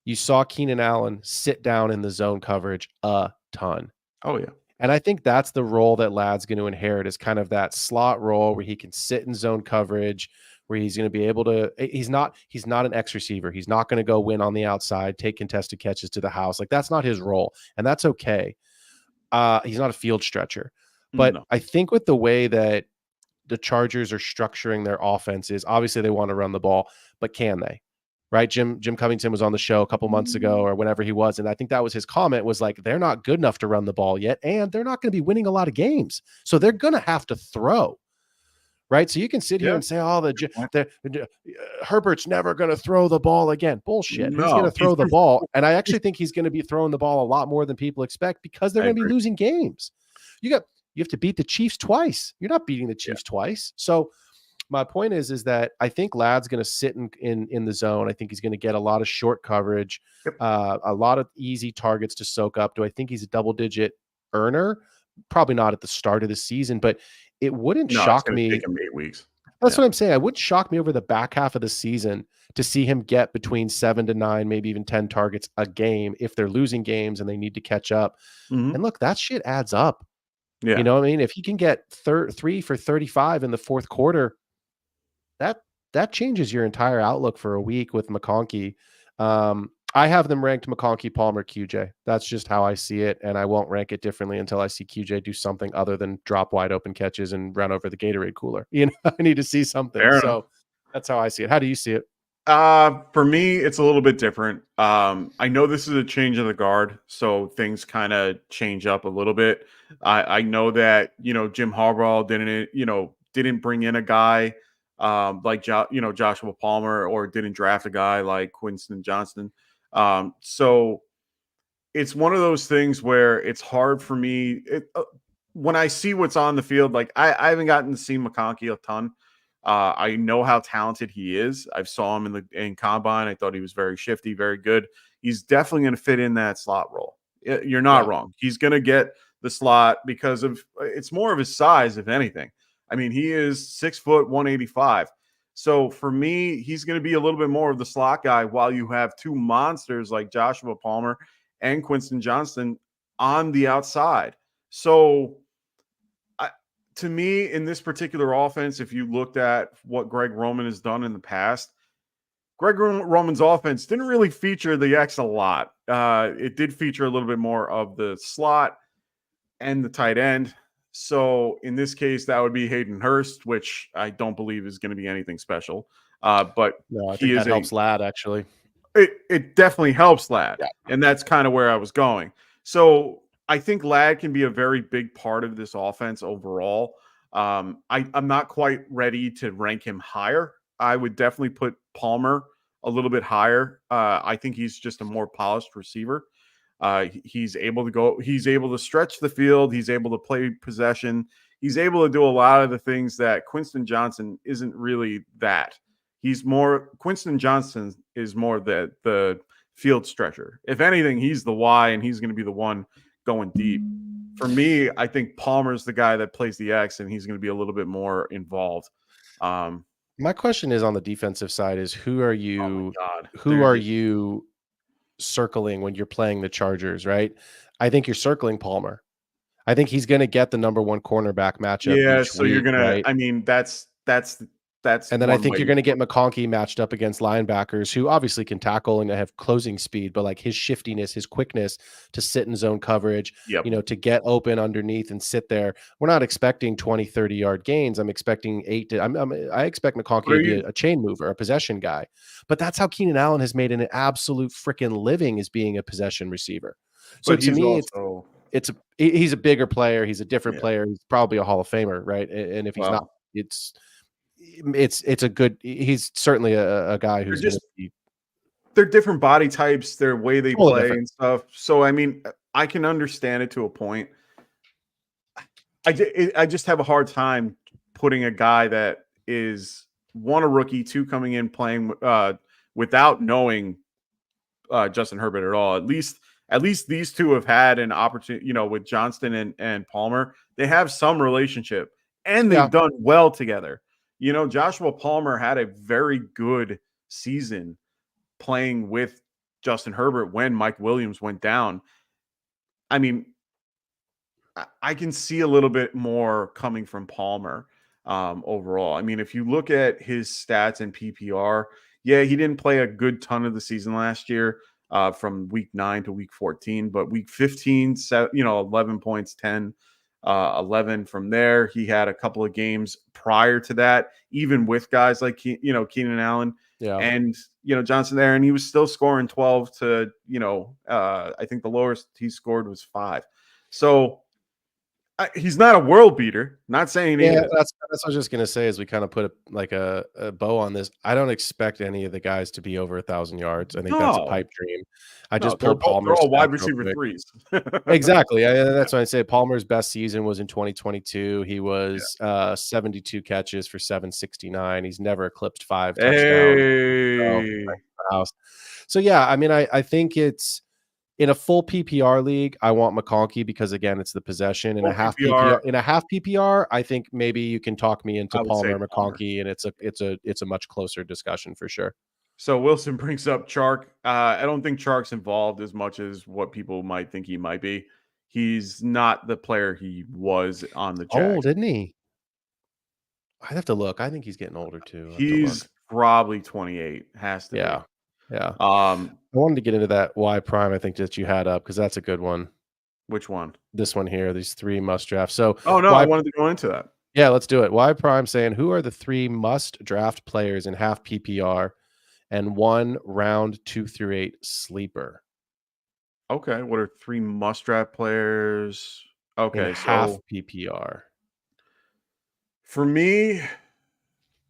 you saw Keenan Allen sit down in the zone coverage a ton. Oh yeah. And I think that's the role that Ladd's going to inherit, is kind of that slot role where he can sit in zone coverage, where he's going to be able to, he's not an X receiver. He's not going to go win on the outside, take contested catches to the house. Like, that's not his role. And that's okay. He's not a field stretcher, but No. I think with the way that the Chargers are structuring their offenses, obviously they want to run the ball, but can they? Right? Jim Covington was on the show a couple months ago or whenever he was, and I think that was his comment, was like, they're not good enough to run the ball yet, and they're not going to be winning a lot of games, so they're going to have to throw. Right? So you can sit here and say, "Oh, Herbert's never going to throw the ball again." Bullshit. No, he's going to throw the ball, and I actually think he's going to be throwing the ball a lot more than people expect, because they're going to be losing games. You have to beat the Chiefs twice. You're not beating the Chiefs twice. So my point is that I think Ladd's going to sit in the zone. I think he's going to get a lot of short coverage, a lot of easy targets to soak up. Do I think he's a double-digit earner? Probably not at the start of the season, but it wouldn't shock me. Take him 8 weeks. That's what I'm saying. It wouldn't shock me over the back half of the season to see him get between 7 to 9, maybe even 10 targets a game if they're losing games and they need to catch up. Mm-hmm. And look, that shit adds up. Yeah. You know what I mean? If he can get 3 for 35 in the fourth quarter, that changes your entire outlook for a week with McConkey. I have them ranked McConkey, Palmer, QJ. That's just how I see it, and I won't rank it differently until I see QJ do something other than drop wide open catches and run over the Gatorade cooler. I need to see something. So that's how I see it. How do you see it? For me, it's a little bit different. I know this is a change of the guard, so things kind of change up a little bit. I know that, Jim Harbaugh didn't bring in a guy like Joshua Palmer, or didn't draft a guy like Quinton Johnston. So it's one of those things where it's hard for me when I see what's on the field. Like, I haven't gotten to see McConkey a ton. I know how talented he is. I saw him in combine. I thought he was very shifty, very good. He's definitely going to fit in that slot role. You're not wrong. He's going to get the slot because it's more of his size, if anything. I mean, he is 6 foot 185. So for me, he's going to be a little bit more of the slot guy, while you have two monsters like Joshua Palmer and Quinton Johnston on the outside. So to me, in this particular offense, if you looked at what Greg Roman has done in the past, Greg Roman's offense didn't really feature the X a lot. It did feature a little bit more of the slot and the tight end. So in this case, that would be Hayden Hurst, which I don't believe is going to be anything special. But no, I think that helps Ladd, actually. it definitely helps Lad. Yeah. And that's kind of where I was going. So I think Lad can be a very big part of this offense overall. I'm not quite ready to rank him higher. I would definitely put Palmer a little bit higher. I think he's just a more polished receiver. He's able to go, he's able to stretch the field, he's able to play possession, he's able to do a lot of the things that Quinston Johnson isn't really that. Quinston Johnson is more the field stretcher. If anything, he's the Y, and he's going to be the one going deep. For me, I think Palmer's the guy that plays the X, and he's going to be a little bit more involved. My question is on the defensive side is who are you? Oh my God. Who are you circling when you're playing the Chargers? Right. I think you're circling Palmer. I think he's going to get the number one cornerback matchup. Yeah. Each So week, you're gonna. right? I mean, that's. And then I think you're going to get McConkey matched up against linebackers who obviously can tackle and have closing speed, but like his shiftiness, his quickness to sit in zone coverage, Yep. to get open underneath and sit there. We're not expecting 20, 30-yard gains. I'm expecting I expect McConkey to be a chain mover, a possession guy. But that's how Keenan Allen has made an absolute freaking living, as being a possession receiver. So to me, he's a bigger player. He's a different player. He's probably a Hall of Famer, right? And if he's not, it's a good. He's certainly a guy who's just. They're different body types. Their way they play different. and stuff. So I mean, I can understand it to a point. I just have a hard time putting a guy that is one, a rookie, two, coming in playing without knowing Justin Herbert at all. At least these two have had an opportunity. With Johnston and Palmer, they have some relationship, and they've done well together. Joshua Palmer had a very good season playing with Justin Herbert when Mike Williams went down. I mean, I can see a little bit more coming from Palmer overall. I mean, if you look at his stats in PPR, he didn't play a good ton of the season last year from week 9 to week 14, but week 15, 11 points, 10, 11 from there. He had a couple of games prior to that, even with guys like Keenan Allen and Johnson there, and he was still scoring 12 to I think the lowest he scored was 5. So he's not a world beater. Not saying that's what I was just gonna say. As we kind of put a bow on this, I don't expect any of the guys to be over 1,000 yards. I think that's a pipe dream. I just pulled Palmer. They're all wide receiver threes. Exactly. That's what I say. Palmer's best season was in 2022. He was 72 catches for 769. He's never eclipsed 5 touchdowns. So I mean, I think it's. In a full PPR league, I want McConkey because, again, it's the possession. In a half PPR, I think maybe you can talk me into Palmer, McConkey, and it's a much closer discussion for sure. So Wilson brings up Chark. I don't think Chark's involved as much as what people might think he might be. He's not the player he was on the Jags. Old, isn't he? I'd have to look. I think he's getting older too. He's probably 28. Has to be. Yeah. I wanted to get into that Y prime, I think, that you had up, because that's a good one. Which one? This one here, these 3 must draft. So I wanted to go into that. Yeah, let's do it. Y prime saying, who are the 3 must draft players in half PPR and 1 round 2 through 8 sleeper? Okay. What are 3 must draft players? Okay. Half PPR. For me,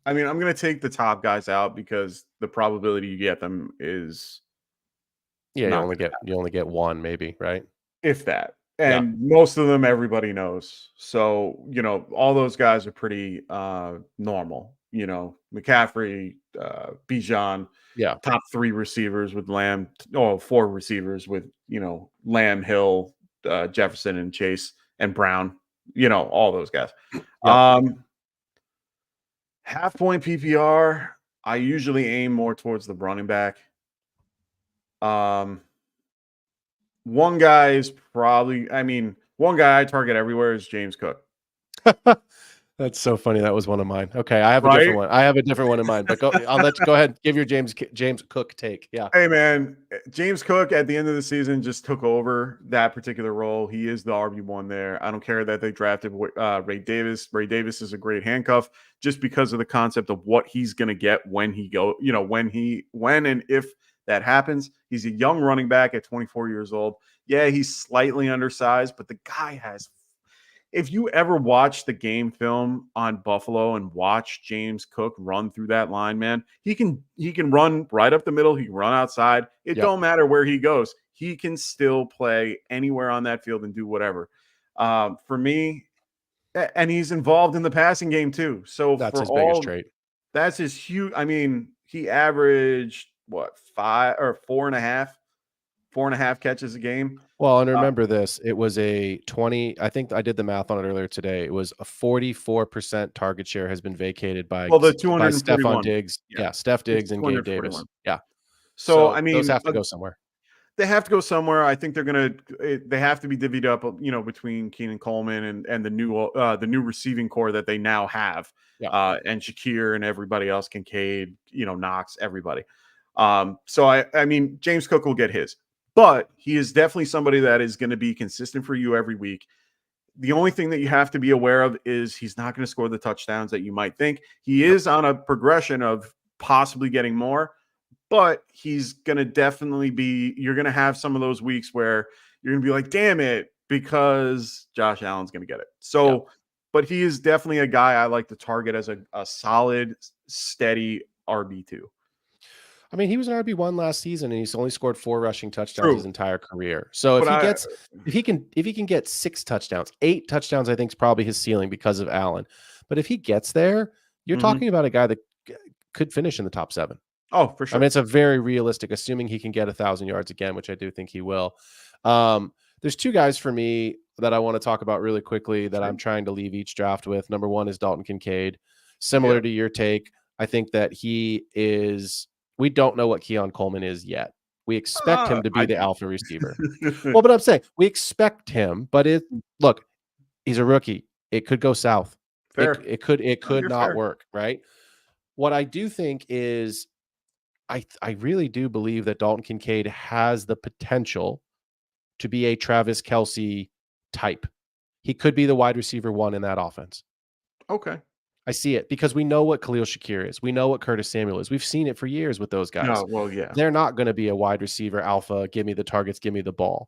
I mean, I'm going to take the top guys out because the probability you get them is you only get 1, maybe, right? If that. And most of them everybody knows. So, all those guys are pretty normal. McCaffrey, Bijan, top 3 receivers with Lamb, 4 receivers with, Lamb, Hill, Jefferson, and Chase, and Brown, all those guys. Half point PPR, I usually aim more towards the running back. One guy is probably, one guy I target everywhere is James Cook. That's so funny. That was one of mine. Okay, I have a different one. I have a different one in mind, but I'll let you go ahead. Give your James Cook take. Yeah. Hey man, James Cook at the end of the season just took over that particular role. He is the RB1 there. I don't care that they drafted Ray Davis. Ray Davis is a great handcuff just because of the concept of what he's going to get when he when and if that happens. He's a young running back at 24 years old. Yeah, he's slightly undersized, but the guy has. If you ever watch the game film on Buffalo and watch James Cook run through that line, man, he can run right up the middle. He can run outside. It don't matter where he goes. He can still play anywhere on that field and do whatever. For me, and he's involved in the passing game too. So That's for his all, biggest trait. that's his huge. I mean, he averaged what 4.5 catches a game. Well, and remember this, it was a 20, I think I did the math on it earlier today. It was a 44% target share has been vacated by, Well, the by Stephon 241. Diggs. Yeah. Yeah, Steph Diggs and Gabe 241. Davis. Yeah. So I mean, those have to go somewhere. They have to go somewhere. I think they have to be divvied up, between Keenan Coleman and the new receiving core that they now have. Yeah. And Shakir and everybody else, Kincaid, Knox, everybody. So I mean, James Cook will get his, but he is definitely somebody that is going to be consistent for you every week. The only thing that you have to be aware of is he's not going to score the touchdowns that you might think. He is on a progression of possibly getting more, but he's going to definitely you're going to have some of those weeks where you're going to be like, damn it, because Josh Allen's going to get it. So, but he is definitely a guy I like to target as a solid, steady RB2. I mean, he was an RB1 last season, and he's only scored 4 rushing touchdowns his entire career. So if he can get 6 touchdowns, 8 touchdowns, I think is probably his ceiling because of Allen. But if he gets there, you're talking about a guy that could finish in the top 7. Oh, for sure. I mean, it's a very realistic, assuming he can get 1,000 yards again, which I do think he will. There's 2 guys for me that I want to talk about really quickly that I'm trying to leave each draft with. Number 1 is Dalton Kincaid. Similar to your take, I think that we don't know what Keon Coleman is yet. We expect him to be the alpha receiver. Well, but I'm saying we expect him, but look, he's a rookie. It could go south. Fair. It could not work, right? What I do think is I really do believe that Dalton Kincaid has the potential to be a Travis Kelce type. He could be the wide receiver 1 in that offense. Okay. I see it because we know what Khalil Shakir is. We know what Curtis Samuel is. We've seen it for years with those guys. No, well, yeah. They're not going to be a wide receiver alpha. Give me the targets. Give me the ball.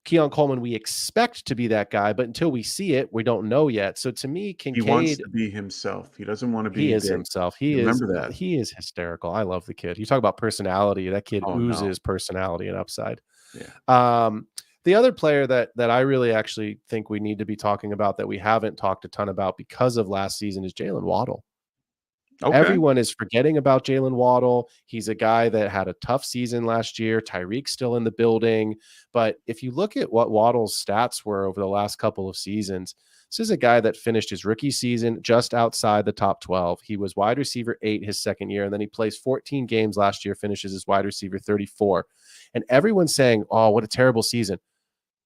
Keon Coleman, we expect to be that guy, but until we see it, we don't know yet. So to me, Kincaid, he wants to be himself. He doesn't want to be. He is himself. Remember that. He is hysterical. I love the kid. You talk about personality. That kid oozes personality and upside. Yeah. The other player that I really actually think we need to be talking about that we haven't talked a ton about because of last season is Jalen Waddle. Okay. Everyone is forgetting about Jalen Waddle. He's a guy that had a tough season last year. Tyreek's still in the building. But if you look at what Waddle's stats were over the last couple of seasons, this is a guy that finished his rookie season just outside the top 12. He was wide receiver 8 his second year, and then he plays 14 games last year, finishes as wide receiver 34. And everyone's saying, oh, what a terrible season.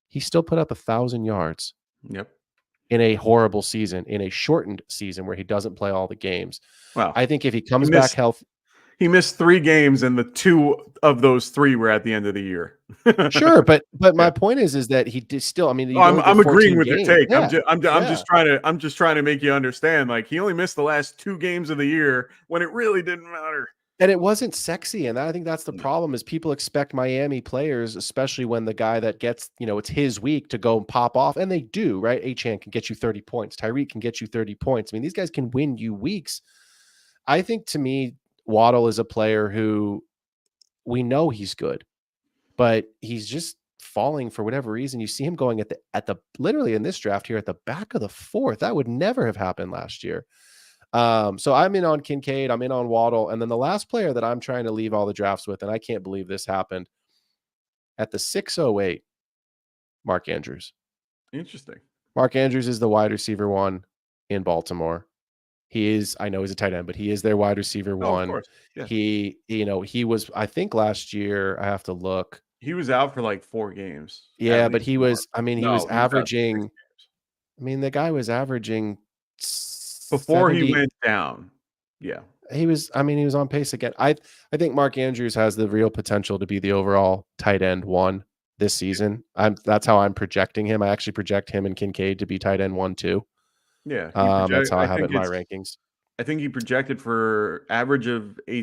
He still put up 1,000 yards. Yep. In a horrible season, in a shortened season where he doesn't play all the games. Well, I think if he comes back healthy. He missed 3 games, and the 2 of those 3 were at the end of the year. Sure, but my point is that he did still. I mean, I'm agreeing with your take. Yeah. I'm just trying to make you understand. Like, he only missed the last 2 games of the year when it really didn't matter. And it wasn't sexy. And I think that's the problem is people expect Miami players, especially when the guy that gets, it's his week to go and pop off. And they do, right? Achane can get you 30 points. Tyreek can get you 30 points. I mean, these guys can win you weeks. I think to me, Waddle is a player who we know he's good, but he's just falling for whatever reason. You see him going at the literally in this draft here at the back of the 4th. That would never have happened last year. So I'm in on Kincaid, I'm in on Waddle, and then the last player that I'm trying to leave all the drafts with, and I can't believe this happened, at the 608, Mark Andrews. Interesting. Mark Andrews is the wide receiver 1 in Baltimore. He is, I know he's a tight end, but he is their wide receiver 1. Of course. Yeah. He was, I think last year, I have to look. He was out for like 4 games. Yeah, but he was, he was averaging, the guy was averaging before 70, he went down. Yeah. He was on pace again. I think Mark Andrews has the real potential to be the overall tight end 1 this season. That's how I'm projecting him. I actually project him and Kincaid to be tight end 1 too. Yeah. That's how I have it in my rankings. I think he projected for average of I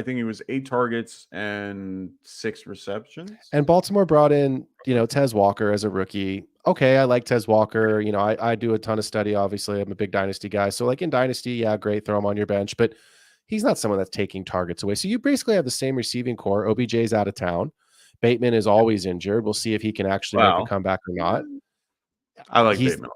think it was 8 targets and 6 receptions. And Baltimore brought in, Tez Walker as a rookie. Okay, I like Tez Walker. I do a ton of study. Obviously, I'm a big dynasty guy. So like in dynasty, yeah, great, throw him on your bench. But he's not someone that's taking targets away. So you basically have the same receiving core. OBJ's out of town. Bateman is always injured. We'll see if he can actually make a comeback or not. I like Bateman a lot.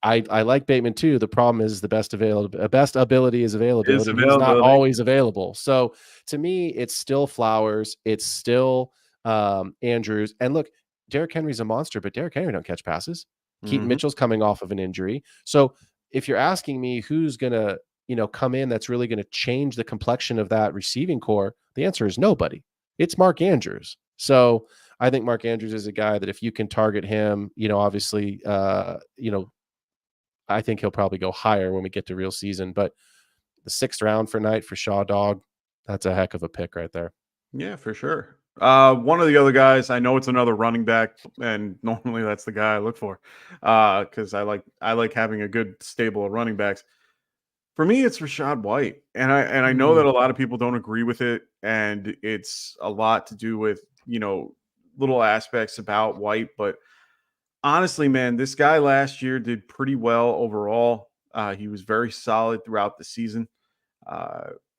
I like Bateman too. The problem is the best ability is availability. He's not always available. So to me, it's still Flowers. It's still Andrews. And look, Derrick Henry's a monster, but Derrick Henry don't catch passes. Keaton Mitchell's coming off of an injury. So if you're asking me who's gonna, come in that's really gonna change the complexion of that receiving core, the answer is nobody. It's Mark Andrews. So I think Mark Andrews is a guy that if you can target him, obviously, I think he'll probably go higher when we get to real season. But the 6th round for Knight for Shaw Dog, that's a heck of a pick right there. Yeah, for sure. One of the other guys, I know it's another running back, and normally that's the guy I look for because I like having a good stable of running backs. For me, it's Rachaad White, and I know that a lot of people don't agree with it, and it's a lot to do with little aspects about White, but honestly, man, this guy last year did pretty well overall. He was very solid throughout the season.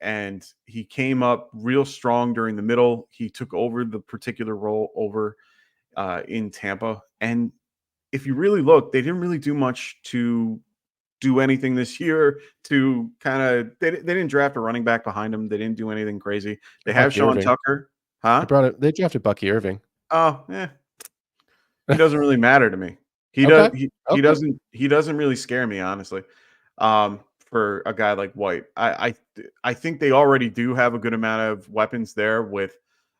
And he came up real strong during the middle. He took over the particular role over in Tampa. And if you really look, they didn't really do much to do anything this year to kind of they didn't draft a running back behind him. They didn't do anything crazy. They have Sean Tucker. Huh? They drafted Bucky Irving. Oh, yeah. He doesn't really matter to me. He doesn't really scare me, honestly. For a guy like White, I think they already do have a good amount of weapons there with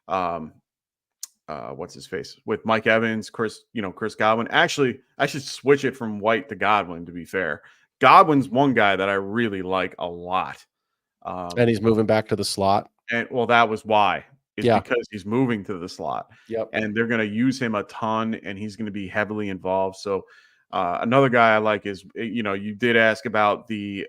what's his face with Mike Evans, Chris Godwin. Actually, I should switch it from White to Godwin, to be fair. Godwin's one guy that I really like a lot. And he's moving back to the slot. And well, that was why. Because he's moving to the slot. Yep. And they're going to use him a ton, and he's going to be heavily involved. So another guy I like is, you did ask about the,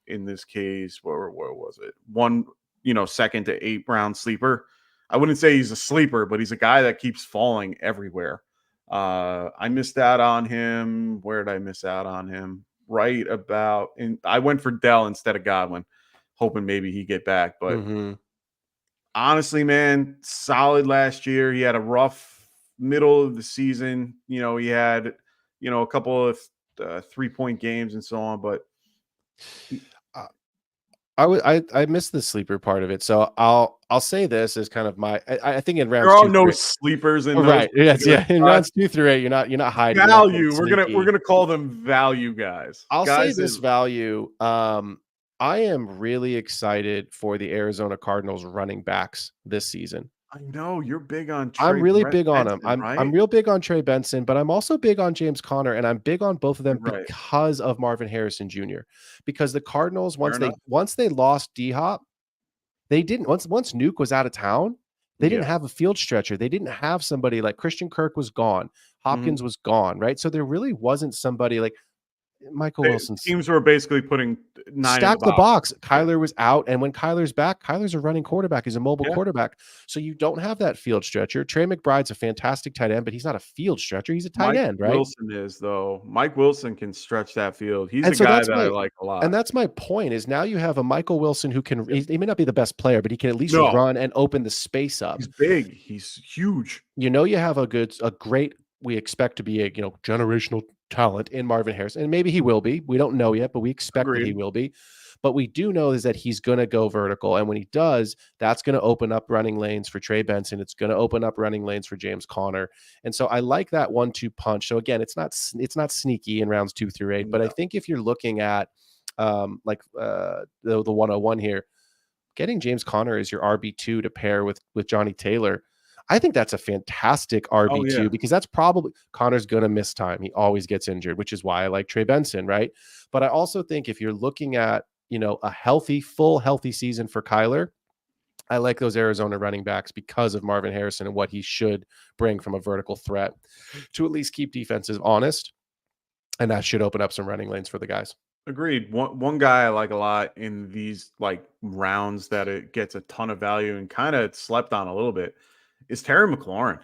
in this case, where was it? 2nd to 8th round sleeper. I wouldn't say he's a sleeper, but he's a guy that keeps falling everywhere. I missed out on him. Where did I miss out on him? Right about, I went for Dell instead of Godwin, hoping maybe he'd get back, but honestly, man, solid last year. He had a rough middle of the season. He had, a couple of 3-point games and so on. But I missed the sleeper part of it. So I'll say this as kind of my. I think in rounds there are no sleepers in right. Yes, yeah. In rounds 2 through 8, you're not hiding value. We're gonna call them value guys. I'll say this value. I am really excited for the Arizona Cardinals running backs this season. I know you're big on I'm really big on him. I'm real big on Trey Benson, but I'm also big on James Conner, and I'm big on both of them because of Marvin Harrison Jr. Because the Cardinals, once they lost D-Hop, they didn't once Nuke was out of town, they didn't have a field stretcher. They didn't have somebody like Christian Kirk was gone. Hopkins was gone, right? So there really wasn't somebody like Michael Wilson. Teams were basically putting 9 stack the box. Kyler was out, and when Kyler's back, Kyler's a running quarterback. He's a mobile quarterback, so you don't have that field stretcher. Trey McBride's a fantastic tight end, but he's not a field stretcher. He's a tight end, right? Wilson is though. Mike Wilson can stretch that field. He's a guy that I like a lot. And that's my point. Is now you have a Michael Wilson who can. He may not be the best player, but he can at least run and open the space up. He's big. He's huge. You have a great. We expect to be a generational talent in Marvin Harrison, and maybe he will be. We don't know yet, but we expect that he will be. But we do know is that he's going to go vertical, and when he does, that's going to open up running lanes for Trey Benson. It's going to open up running lanes for James Conner, and so I like that 1-2 punch. So again, it's not sneaky in rounds 2 through 8, but I think if you're looking at the 101 here, getting James Conner as your RB2 to pair with Johnny Taylor. I think that's a fantastic RB2 because that's probably Connor's going to miss time. He always gets injured, which is why I like Trey Benson, right? But I also think if you're looking at, a full healthy season for Kyler, I like those Arizona running backs because of Marvin Harrison and what he should bring from a vertical threat to at least keep defenses honest. And that should open up some running lanes for the guys. Agreed. One guy I like a lot in these like rounds that it gets a ton of value and kind of slept on a little bit is Terry McLaurin.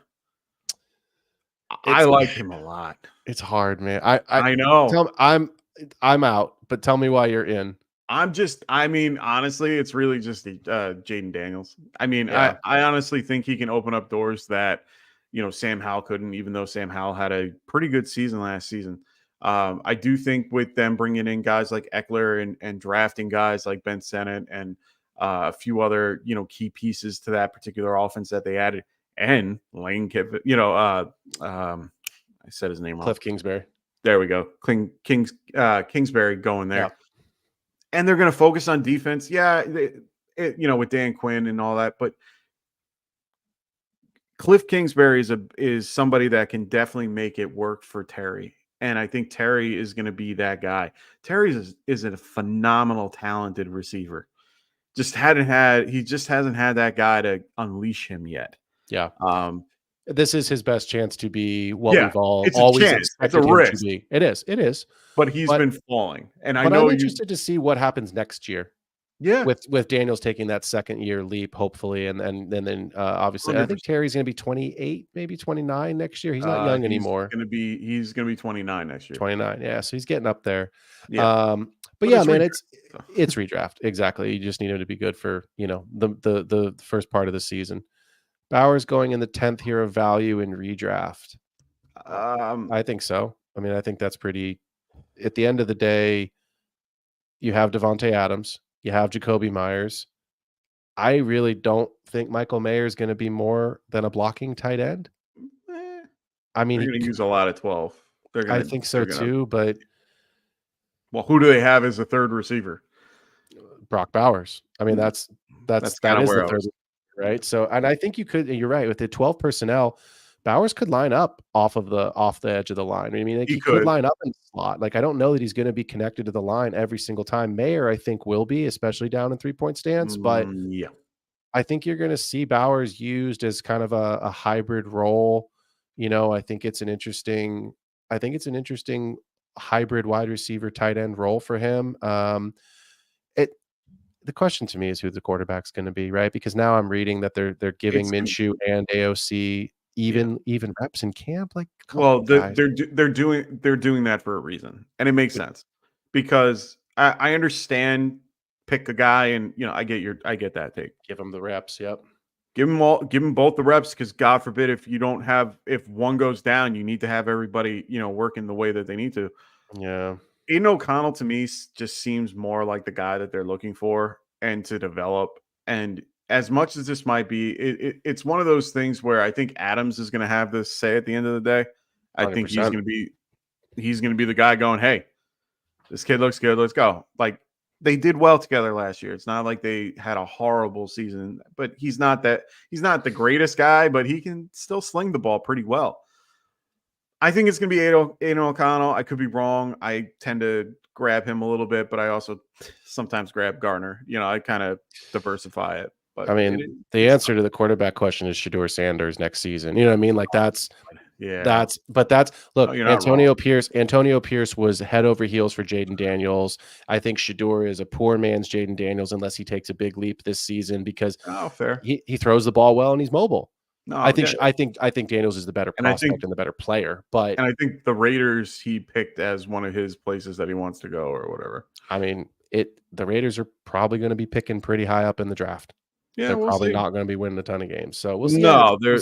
I It's like him a lot. it's hard, man. I know. I'm out, but tell me why you're in. I mean, honestly, it's really just Jaden Daniels. I mean, Yeah. I honestly think he can open up doors that, Sam Howell couldn't, even though Sam Howell had a pretty good season last season. I do think with them bringing in guys like Eckler and drafting guys like Ben Sennett and a few other, key pieces to that particular offense that they added, and Lane Kiffin, I said his name wrong. Cliff Kingsbury. There we go. Kingsbury going there. Yeah. And they're going to focus on defense. Yeah, with Dan Quinn and all that. But Cliff Kingsbury is somebody that can definitely make it work for Terry. And I think Terry is going to be that guy. Terry is a phenomenal, talented receiver. He just hasn't had that guy to unleash him yet. Yeah. This is his best chance to be what we've it's always a chance. expected It's a him risk. to be. It is. But he's been falling. And I but know I'm interested to see what happens next year. Yeah. With Daniels taking that second year leap, hopefully, and then obviously, 100%. I think Terry's going to be 28, maybe 29 next year. He's not young anymore. He's going to be 29 next year. 29, yeah. So he's getting up there. Yeah. But yeah, man, it's redraft. Exactly. You just need him to be good for the first part of the season. Bowers going in the 10th year of value in redraft. I think so. I mean, I think that's pretty. At the end of the day, you have Devontae Adams. You have Jacoby Myers. I really don't think Michael Mayer is going to be more than a blocking tight end. I mean, they're going to use a lot of 12. I think so too, but well, who do they have as a third receiver? Brock Bowers. I mean, that is the third, right? So, and I think you're right with the 12 personnel. Bowers could line up off the edge of the line. I mean, he could line up in the slot. Like, I don't know that he's going to be connected to the line every single time. Mayer, I think, will be, especially down in 3-point stance. But yeah, I think you're going to see Bowers used as kind of a hybrid role. I think it's an interesting hybrid wide receiver tight end role for him. The question to me is who the quarterback's going to be, right? Because now I'm reading that they're giving Minshew and AOC even reps in camp. Like, well, they're doing that for a reason, and it makes sense because I understand pick a guy, and I get that take. Give him the reps. Yep. Give them both the reps, because God forbid if one goes down, you need to have everybody working the way that they need to. Yeah. Aiden O'Connell to me just seems more like the guy that they're looking for and to develop. And as much as this might be, it's one of those things where I think Adams is going to have this say at the end of the day. I 100%. Think he's going to be the guy going, hey, this kid looks good. Let's go. Like, they did well together last year. It's not like they had a horrible season, but he's not the greatest guy, but he can still sling the ball pretty well. I think it's going to be Aiden O'Connell. I could be wrong. I tend to grab him a little bit, but I also sometimes grab Garner. I kind of diversify it. But I mean, the answer to the quarterback question is Shedeur Sanders next season. You know what I mean? Like, look, Antonio Pierce was head over heels for Jaden Daniels. I think Shedeur is a poor man's Jaden Daniels unless he takes a big leap this season, because he throws the ball well and he's mobile. No, I think Daniels is the better prospect and the better player. And I think the Raiders he picked as one of his places that he wants to go or whatever. I mean, the Raiders are probably going to be picking pretty high up in the draft. Yeah, they're probably not going to be winning a ton of games. So we'll see. No, their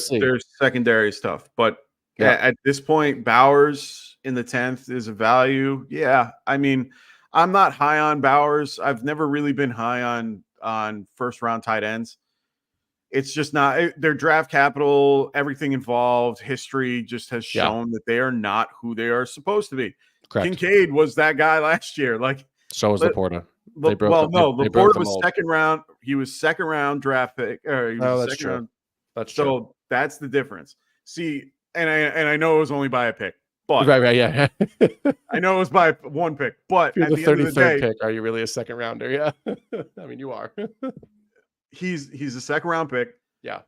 secondary stuff. But at this point, Bowers in the 10th is a value. Yeah. I mean, I'm not high on Bowers. I've never really been high on first round tight ends. It's just not their draft capital, everything involved, history just has shown that they are not who they are supposed to be. Correct. Kincaid was that guy last year. Like, so was Laporta. Laporta was second round. He was second round draft pick. That's true. Round. That's so true. That's the difference. See, and I know it was only by a pick, but right, yeah. I know it was by one pick, but you're at the 33rd pick. Are you really a second rounder? Yeah, I mean, you are. He's a second round pick. Yeah,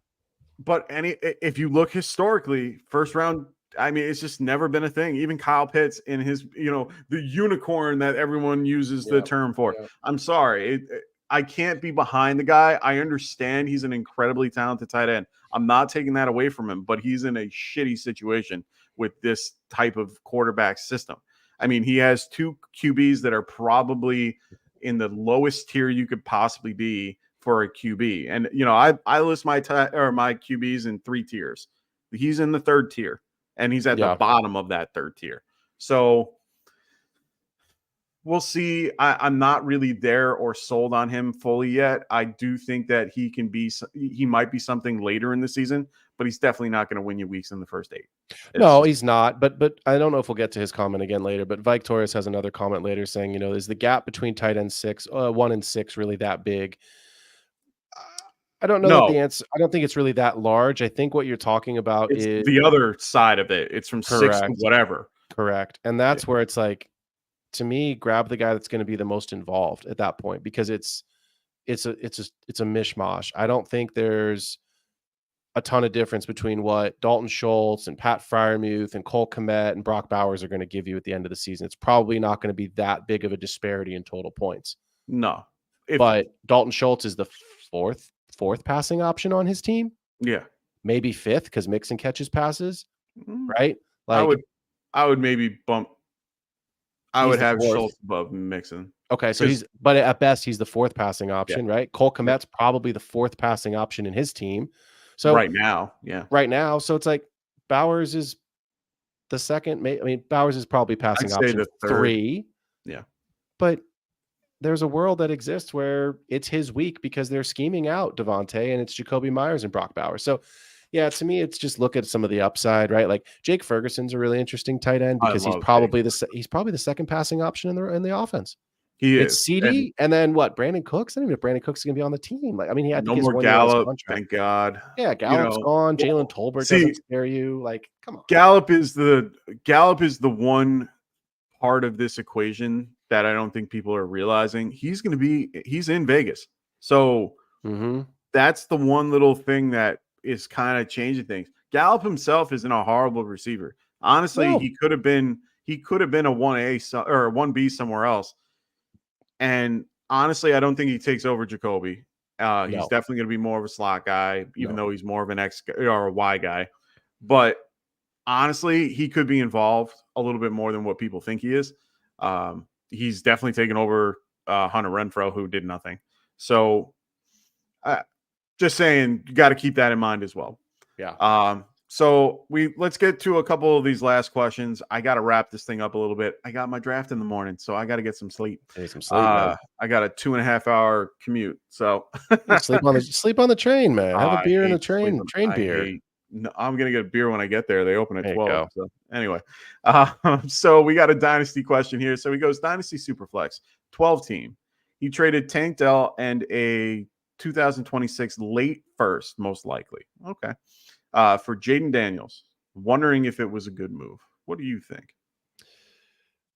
but if you look historically, first round I mean, it's just never been a thing. Even Kyle Pitts in his, the unicorn that everyone uses the term for. Yeah. I'm sorry. I can't be behind the guy. I understand he's an incredibly talented tight end. I'm not taking that away from him, but he's in a shitty situation with this type of quarterback system. I mean, he has 2 QBs that are probably in the lowest tier you could possibly be for a QB. And, I list my QBs in 3 tiers. He's in the 3rd tier, and he's at the bottom of that 3rd tier. So we'll see. I'm not really there or sold on him fully yet. I do think that he might be something later in the season, but he's definitely not going to win you weeks in the first 8. He's not. But I don't know if we'll get to his comment again later. But Vike Torres has another comment later saying, is the gap between tight end 1 and 6 really that big? I don't know the answer. I don't think it's really that large. I think what you're talking about is the other side of it. It's from 6 to whatever. Correct. And that's where it's like, to me, grab the guy that's going to be the most involved at that point, because it's a mishmash. I don't think there's a ton of difference between what Dalton Schultz and Pat Freiermuth and Cole Kmet and Brock Bowers are going to give you at the end of the season. It's probably not going to be that big of a disparity in total points. No. But Dalton Schultz is the fourth passing option on his team. Yeah. Maybe 5th because Mixon catches passes, right? Like I would maybe bump. I would have 4th. Schultz above Mixon. Okay, so but at best he's the 4th passing option, right? Cole Kmet's probably the 4th passing option in his team. So right now, so it's like Bowers is the 2nd. I mean, Bowers is probably passing option the 3. Yeah, but there's a world that exists where it's his week because they're scheming out Devontae, and it's Jacoby Myers and Brock Bowers. So, yeah, to me, it's just look at some of the upside, right? Like Jake Ferguson's a really interesting tight end because he's probably the 2nd passing option in the offense. It's CD, and then what? Brandon Cooks. I don't even know if Brandon Cooks is going to be on the team. Like, I mean, he had no more Gallup. Thank God. Yeah, Gallup's gone. Jalen Tolbert doesn't scare you. Like, come on. Gallup is the one part of this equation that I don't think people are realizing. He's in Vegas, so that's the one little thing that is kind of changing things. Gallup himself isn't a horrible receiver. Honestly, he could have been a 1A or a 1B somewhere else. And honestly, I don't think he takes over Jacoby. He's definitely going to be more of a slot guy, even though he's more of an X or a Y guy. But honestly, he could be involved a little bit more than what people think he is. He's definitely taken over Hunter Renfrow, who did nothing. So just saying, you got to keep that in mind as well. Yeah. So let's get to a couple of these last questions. I got to wrap this thing up a little bit. I got my draft in the morning, so I got to get some sleep. I got a 2.5-hour commute, so sleep on the train, man. Have a beer in the train beer. I'm gonna get a beer when I get there. They open at 12. So anyway, so we got a dynasty question here. So he goes Dynasty Superflex 12 team. He traded Tank Dell and a 2026 late first, most likely. Okay. For Jaden Daniels, wondering if it was a good move. What do you think?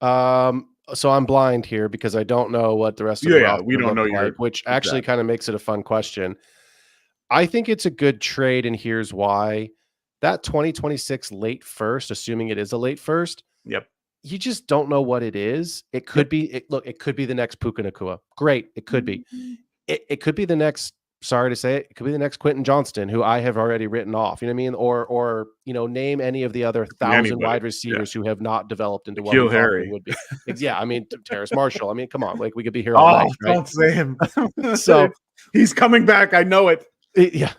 So I'm blind here because I don't know what the rest of the roster we don't know which actually kind of makes it a fun question. I think it's a good trade, and here's why. That 2026 late first, assuming it is a late first, yep. You just don't know what it is. It could be it could be the next Puka Nacua. Great, it could be. It could be the next. Sorry to say it could be the next Quentin Johnston, who I have already written off. You know what I mean? Or name any of the other 1,000 wide receivers who have not developed into what Harry would be. Yeah, I mean Terrace Marshall. I mean, come on, like we could be here all night. Right? Don't say him. So he's coming back. I know it. Yeah.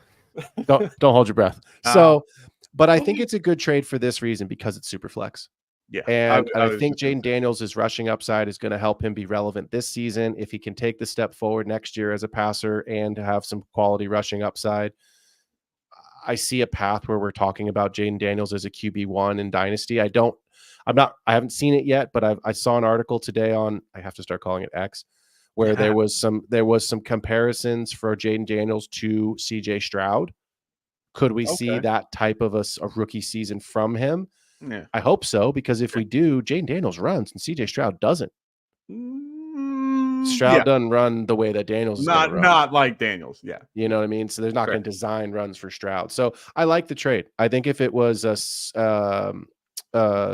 Don't hold your breath. But I think it's a good trade for this reason, because it's super flex. Yeah. And I think Jaden Daniels' rushing upside is going to help him be relevant this season. If he can take the step forward next year as a passer and have some quality rushing upside, I see a path where we're talking about Jaden Daniels as a QB1 in Dynasty. I haven't seen it yet, but I saw an article today on, I have to start calling it X, where there was some comparisons for Jaden Daniels to CJ Stroud. Could we see that type of a rookie season from him? Yeah. I hope so, because if we do, Jaden Daniels runs and CJ Stroud doesn't. Stroud doesn't run the way that Daniels is going to run. Not like Daniels. Yeah. You know what I mean? So there's not going to design runs for Stroud. So I like the trade. I think if it was a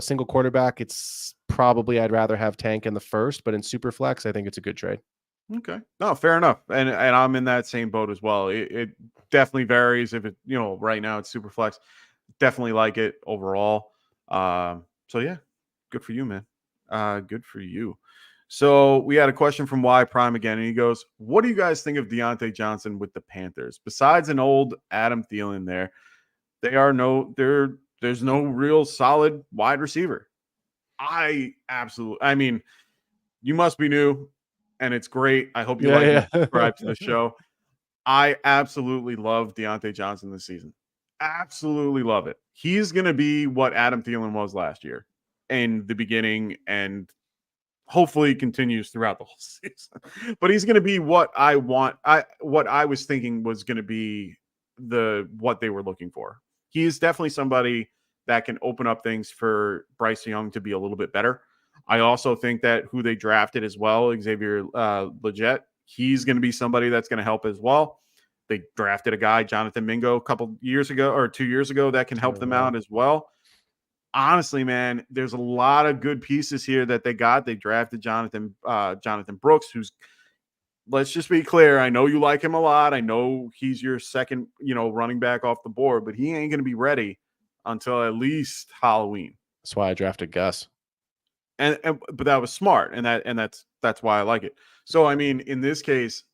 single quarterback, it's probably I'd rather have Tank in the first, but in Superflex, I think it's a good trade. Okay. No, fair enough. And I'm in that same boat as well. It definitely varies. If it, right now it's Superflex, definitely like it overall. So yeah, good for you, man. Good for you. So we had a question from Y Prime again, and he goes, "What do you guys think of Deontay Johnson with the Panthers? Besides an old Adam Thielen there, there's no real solid wide receiver." I mean, you must be new, and it's great. I hope you subscribe to the show. I absolutely love Deontay Johnson this season. Absolutely love it. He's going to be what Adam Thielen was last year in the beginning, and hopefully continues throughout the whole season. But he's going to be what I want. What I was thinking was going to be what they were looking for. He is definitely somebody that can open up things for Bryce Young to be a little bit better. I also think that who they drafted as well, Xavier Legette, he's going to be somebody that's going to help as well. They drafted a guy, Jonathan Mingo, a couple years ago or 2 years ago that can help them out as well. Honestly, man, there's a lot of good pieces here that they got. They drafted Jonathan Brooks, who's, let's just be clear, I know you like him a lot. I know he's your second, running back off the board, but he ain't going to be ready until at least Halloween. That's why I drafted Gus. But that was smart, and that's why I like it. So I mean, in this case,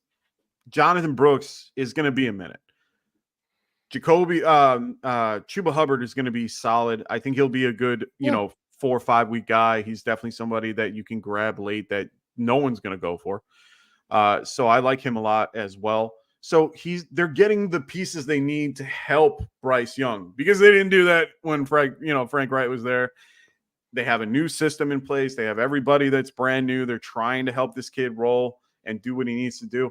Jonathan Brooks is going to be a minute. Chuba Hubbard is going to be solid. I think he'll be a good, 4 or 5 week guy. He's definitely somebody that you can grab late that no one's going to go for. So I like him a lot as well. So they're getting the pieces they need to help Bryce Young, because they didn't do that when Frank Wright was there. They have a new system in place. They have everybody that's brand new. They're trying to help this kid roll and do what he needs to do.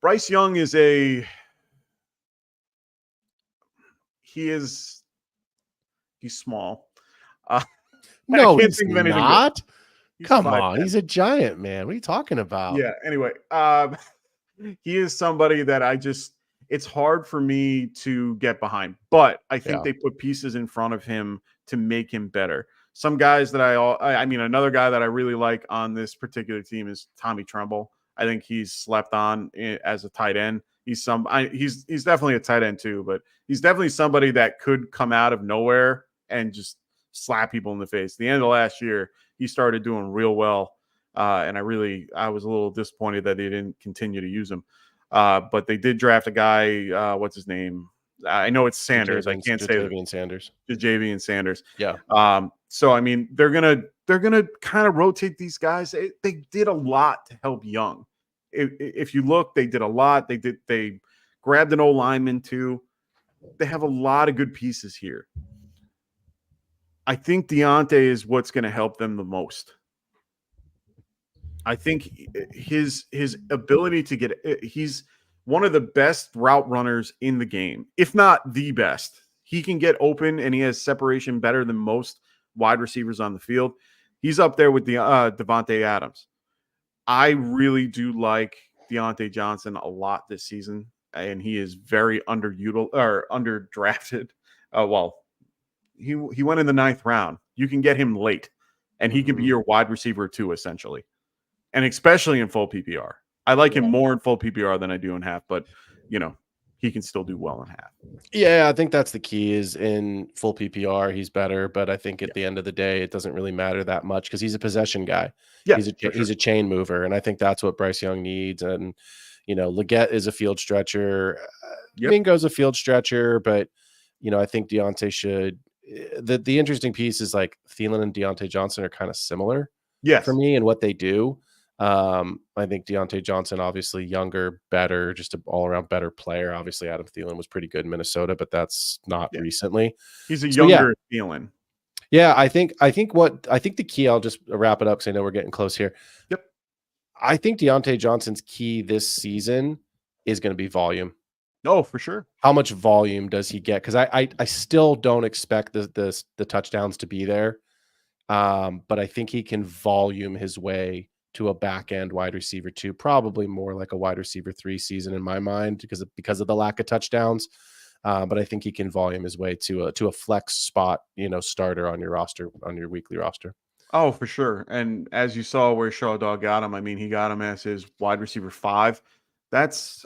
Bryce Young is he's small. No, he's not. Come 5'10". on, he's a giant, man. What are you talking about? Yeah. Anyway, he is somebody that it's hard for me to get behind, but I think they put pieces in front of him to make him better. Some guys that another guy that I really like on this particular team is Tommy Tremble. I think he's slept on as a tight end. He's definitely a tight end too, but he's definitely somebody that could come out of nowhere and just slap people in the face. At the end of last year, he started doing real well. And I was a little disappointed that they didn't continue to use him. But they did draft a guy, what's his name? I know it's Sanders. I can't say Javian Sanders. Javian Sanders. Yeah. So I mean, they're gonna kind of rotate these guys. They did a lot to help Young. If you look, they did a lot. They grabbed an old lineman too. They have a lot of good pieces here. I think Deontay is what's going to help them the most. I think his ability to he's one of the best route runners in the game, if not the best. He can get open, and he has separation better than most wide receivers on the field. He's up there with the Devontae Adams. I really do like Deontay Johnson a lot this season, and he is very underdrafted. He went in the 9th round. You can get him late, and he can be your wide receiver too, essentially, and especially in full PPR. I like him more in full PPR than I do in half, but he can still do well in half. Yeah, I think that's the key. Is in full PPR, he's better, but I think at the end of the day, it doesn't really matter that much because he's a possession guy. Yeah, he's a chain mover, and I think that's what Bryce Young needs. And Legette is a field stretcher. Mingo's a field stretcher, but I think Deontay should. The interesting piece is like Thielen and Deontay Johnson are kind of similar. For me and what they do. I think Deontay Johnson, obviously younger, better, just an all-around better player. Obviously, Adam Thielen was pretty good in Minnesota, but that's not recently. He's a younger Thielen. Yeah, I think the key, I'll just wrap it up because I know we're getting close here. Yep. I think Deontay Johnson's key this season is going to be volume. Oh, for sure. How much volume does he get? Because I still don't expect the touchdowns to be there. But I think he can volume his way to a back end wide receiver 2, probably more like a wide receiver 3 season in my mind because of the lack of touchdowns. But I think he can volume his way to a flex spot, starter on your roster, on your weekly roster. Oh, for sure. And as you saw where Shaw Dog got him, I mean, he got him as his wide receiver 5. That's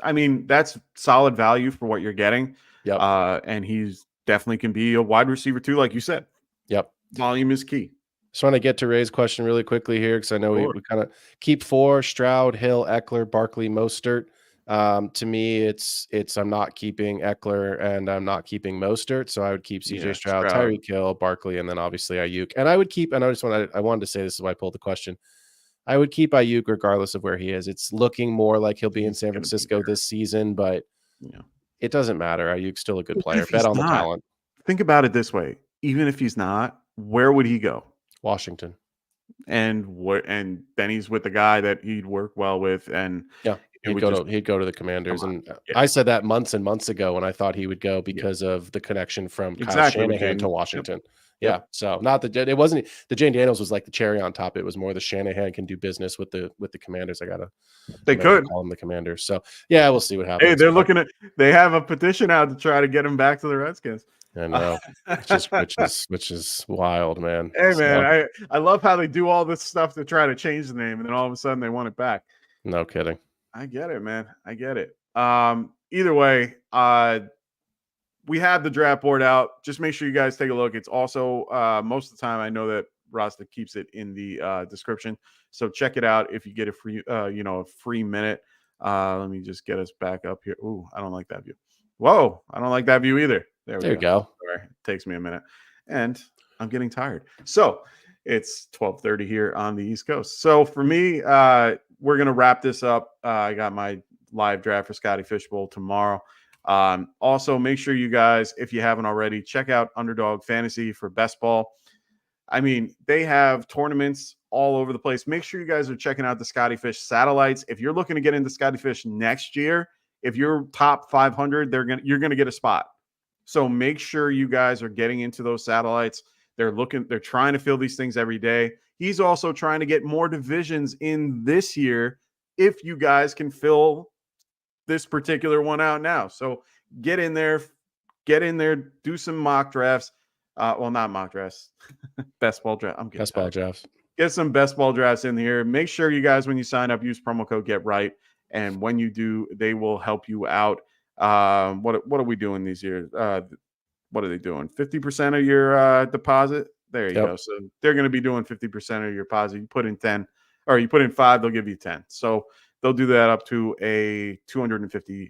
solid value for what you're getting. Yep. And he's definitely can be a wide receiver 2, like you said. Yep. Volume is key. Just want to get to Ray's question really quickly here, because I know Sure. we kind of keep 4: Stroud, Hill, Eckler, Barkley, Mostert. To me, it's I'm not keeping Eckler and I'm not keeping Mostert, so I would keep CJ Stroud, Tyreek Hill, Barkley, and then obviously Ayuk. And I would keep, and I wanted to say, this is why I pulled the question, I would keep Ayuk regardless of where he is. It's looking more like he'll be in San Francisco this season, but it doesn't matter. Ayuk's still a good player. Bet on the talent. Think about it this way: even if he's not, where would he go? Washington. And then he's with the guy that he'd work well with, and he'd go to the Commanders. And I said that months and months ago when I thought he would go because of the connection from Kyle Shanahan to Washington. Yep. So not that it wasn't the Jane Daniels was like the cherry on top. It was more the Shanahan can do business with the Commanders. They could call them the Commanders. So yeah, we'll see what happens. Hey, they have a petition out to try to get him back to the Redskins. I know, which is wild, man. Hey, man, I love how they do all this stuff to try to change the name, and then all of a sudden they want it back. No kidding. I get it, man. I get it. Either way, we have the draft board out. Just make sure you guys take a look. It's also most of the time I know that Rasta keeps it in the description, so check it out if you get a free minute. Let me just get us back up here. Ooh, I don't like that view. Whoa, I don't like that view either. There we go. Sorry, it takes me a minute, and I'm getting tired. So it's 12:30 here on the East Coast. So for me, we're gonna wrap this up. I got my live draft for Scotty Fishbowl tomorrow. Also, make sure you guys, if you haven't already, check out Underdog Fantasy for best ball. I mean, they have tournaments all over the place. Make sure you guys are checking out the Scotty Fish satellites. If you're looking to get into Scotty Fish next year, if you're top 500, you're gonna get a spot. So make sure you guys are getting into those satellites. They're trying to fill these things every day. He's also trying to get more divisions in this year if you guys can fill this particular one out now. So get in there, do some mock drafts. Well, not mock drafts, best ball draft. I'm getting best ball drafts. Get some best ball drafts in here. Make sure you guys, when you sign up, use promo code GETRIGHT. And when you do, they will help you out. What are we doing these years? What are they doing? 50% of your deposit. There you go. So they're going to be doing 50% of your deposit. You put in 10, or you put in 5, they'll give you 10. So they'll do that up to a $250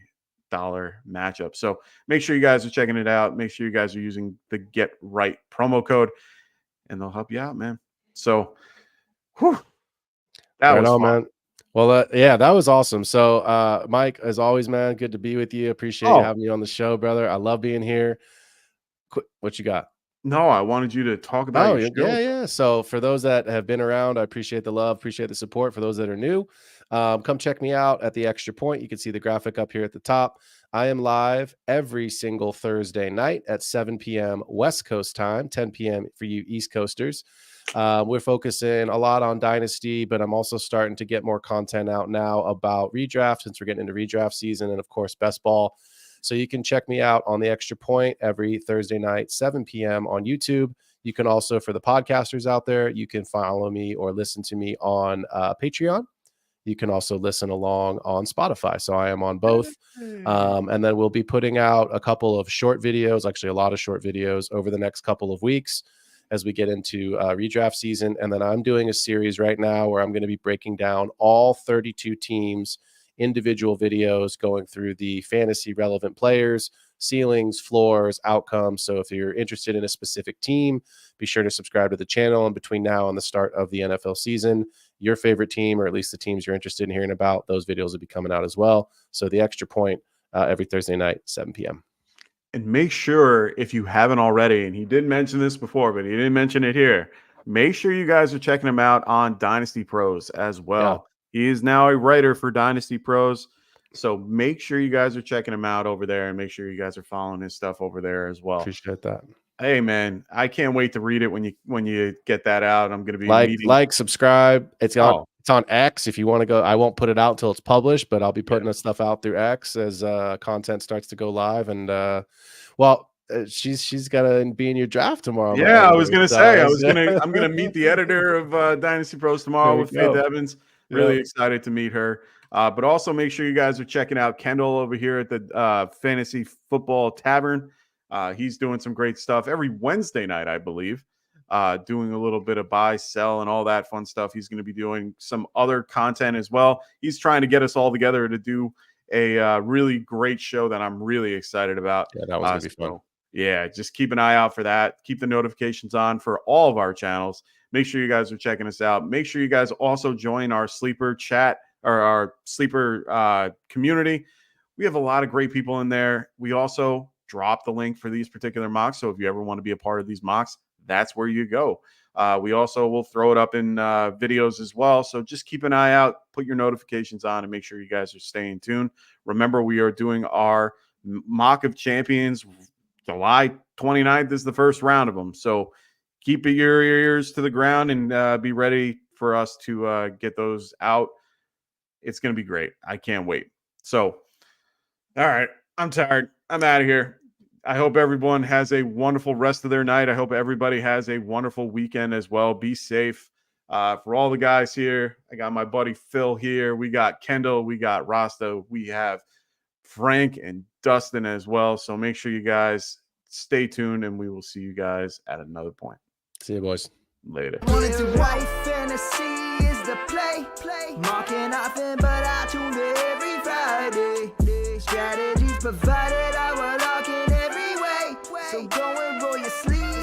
matchup. So make sure you guys are checking it out. Make sure you guys are using the Get Right promo code, and they'll help you out, man. So, that was fun, man. Well, that was awesome. So, Mike, as always, man, good to be with you. Appreciate you having me on the show, brother. I love being here. What you got? No, I wanted you to talk about your show. Yeah. So for those that have been around, I appreciate the love, appreciate the support. For those that are new, come check me out at the Extra Point. You can see the graphic up here at the top. I am live every single Thursday night at 7 p.m. West Coast time, 10 p.m. for you East Coasters. We're focusing a lot on Dynasty, but I'm also starting to get more content out now about redraft, since we're getting into redraft season, and of course, best ball. So you can check me out on the Extra Point every Thursday night, 7 p.m. on YouTube. You can also, for the podcasters out there, you can follow me or listen to me on Patreon. You can also listen along on Spotify. So I am on both. And then we'll be putting out a couple of short videos, actually a lot of short videos over the next couple of weeks as we get into redraft season. And then I'm doing a series right now where I'm going to be breaking down all 32 teams, individual videos, going through the fantasy relevant players, ceilings, floors, outcomes. So if you're interested in a specific team, be sure to subscribe to the channel. And between now and the start of the NFL season, your favorite team, or at least the teams you're interested in hearing about, those videos will be coming out as well. So the Extra Point every Thursday night, 7 p.m. And make sure, if you haven't already, and he did mention this before, but he didn't mention it here, make sure you guys are checking him out on Dynasty Pros as well. He is now a writer for Dynasty Pros. So make sure you guys are checking him out over there, and make sure you guys are following his stuff over there as well. Appreciate that. Hey, man, I can't wait to read it when you get that out. I'm going to be like, subscribe. It's It's on X. If you want to go, I won't put it out until it's published, but I'll be putting the stuff out through X as content starts to go live. And she's gotta be in your draft tomorrow. Yeah, I was gonna say I'm I'm gonna meet the editor of Dynasty Pros tomorrow with Faith Evans. Really excited to meet her. But also make sure you guys are checking out Kendall over here at the Fantasy Football Tavern. He's doing some great stuff every Wednesday night, I believe. Doing a little bit of buy, sell, and all that fun stuff. He's going to be doing some other content as well. He's trying to get us all together to do a really great show that I'm really excited about. Yeah, that was going to be fun. Yeah, just keep an eye out for that. Keep the notifications on for all of our channels. Make sure you guys are checking us out. Make sure you guys also join our sleeper chat or our sleeper community. We have a lot of great people in there. We also drop the link for these particular mocks. So if you ever want to be a part of these mocks, that's where you go. We also will throw it up in videos as well. So just keep an eye out, put your notifications on, and make sure you guys are staying tuned. Remember, we are doing our mock of champions. July 29th is the first round of them. So keep your ears to the ground and be ready for us to get those out. It's going to be great. I can't wait. So, all right, I'm tired. I'm out of here. I hope everyone has a wonderful rest of their night. I hope everybody has a wonderful weekend as well. Be safe. For all the guys here, I got my buddy Phil here. We got Kendall. We got Rasta. We have Frank and Dustin as well. So make sure you guys stay tuned, and we will see you guys at another point. See you, boys. Later. Wanted to write fantasy is the play. Marking often, but I tune in every Friday. Strategies provided, I will lock in every way. So go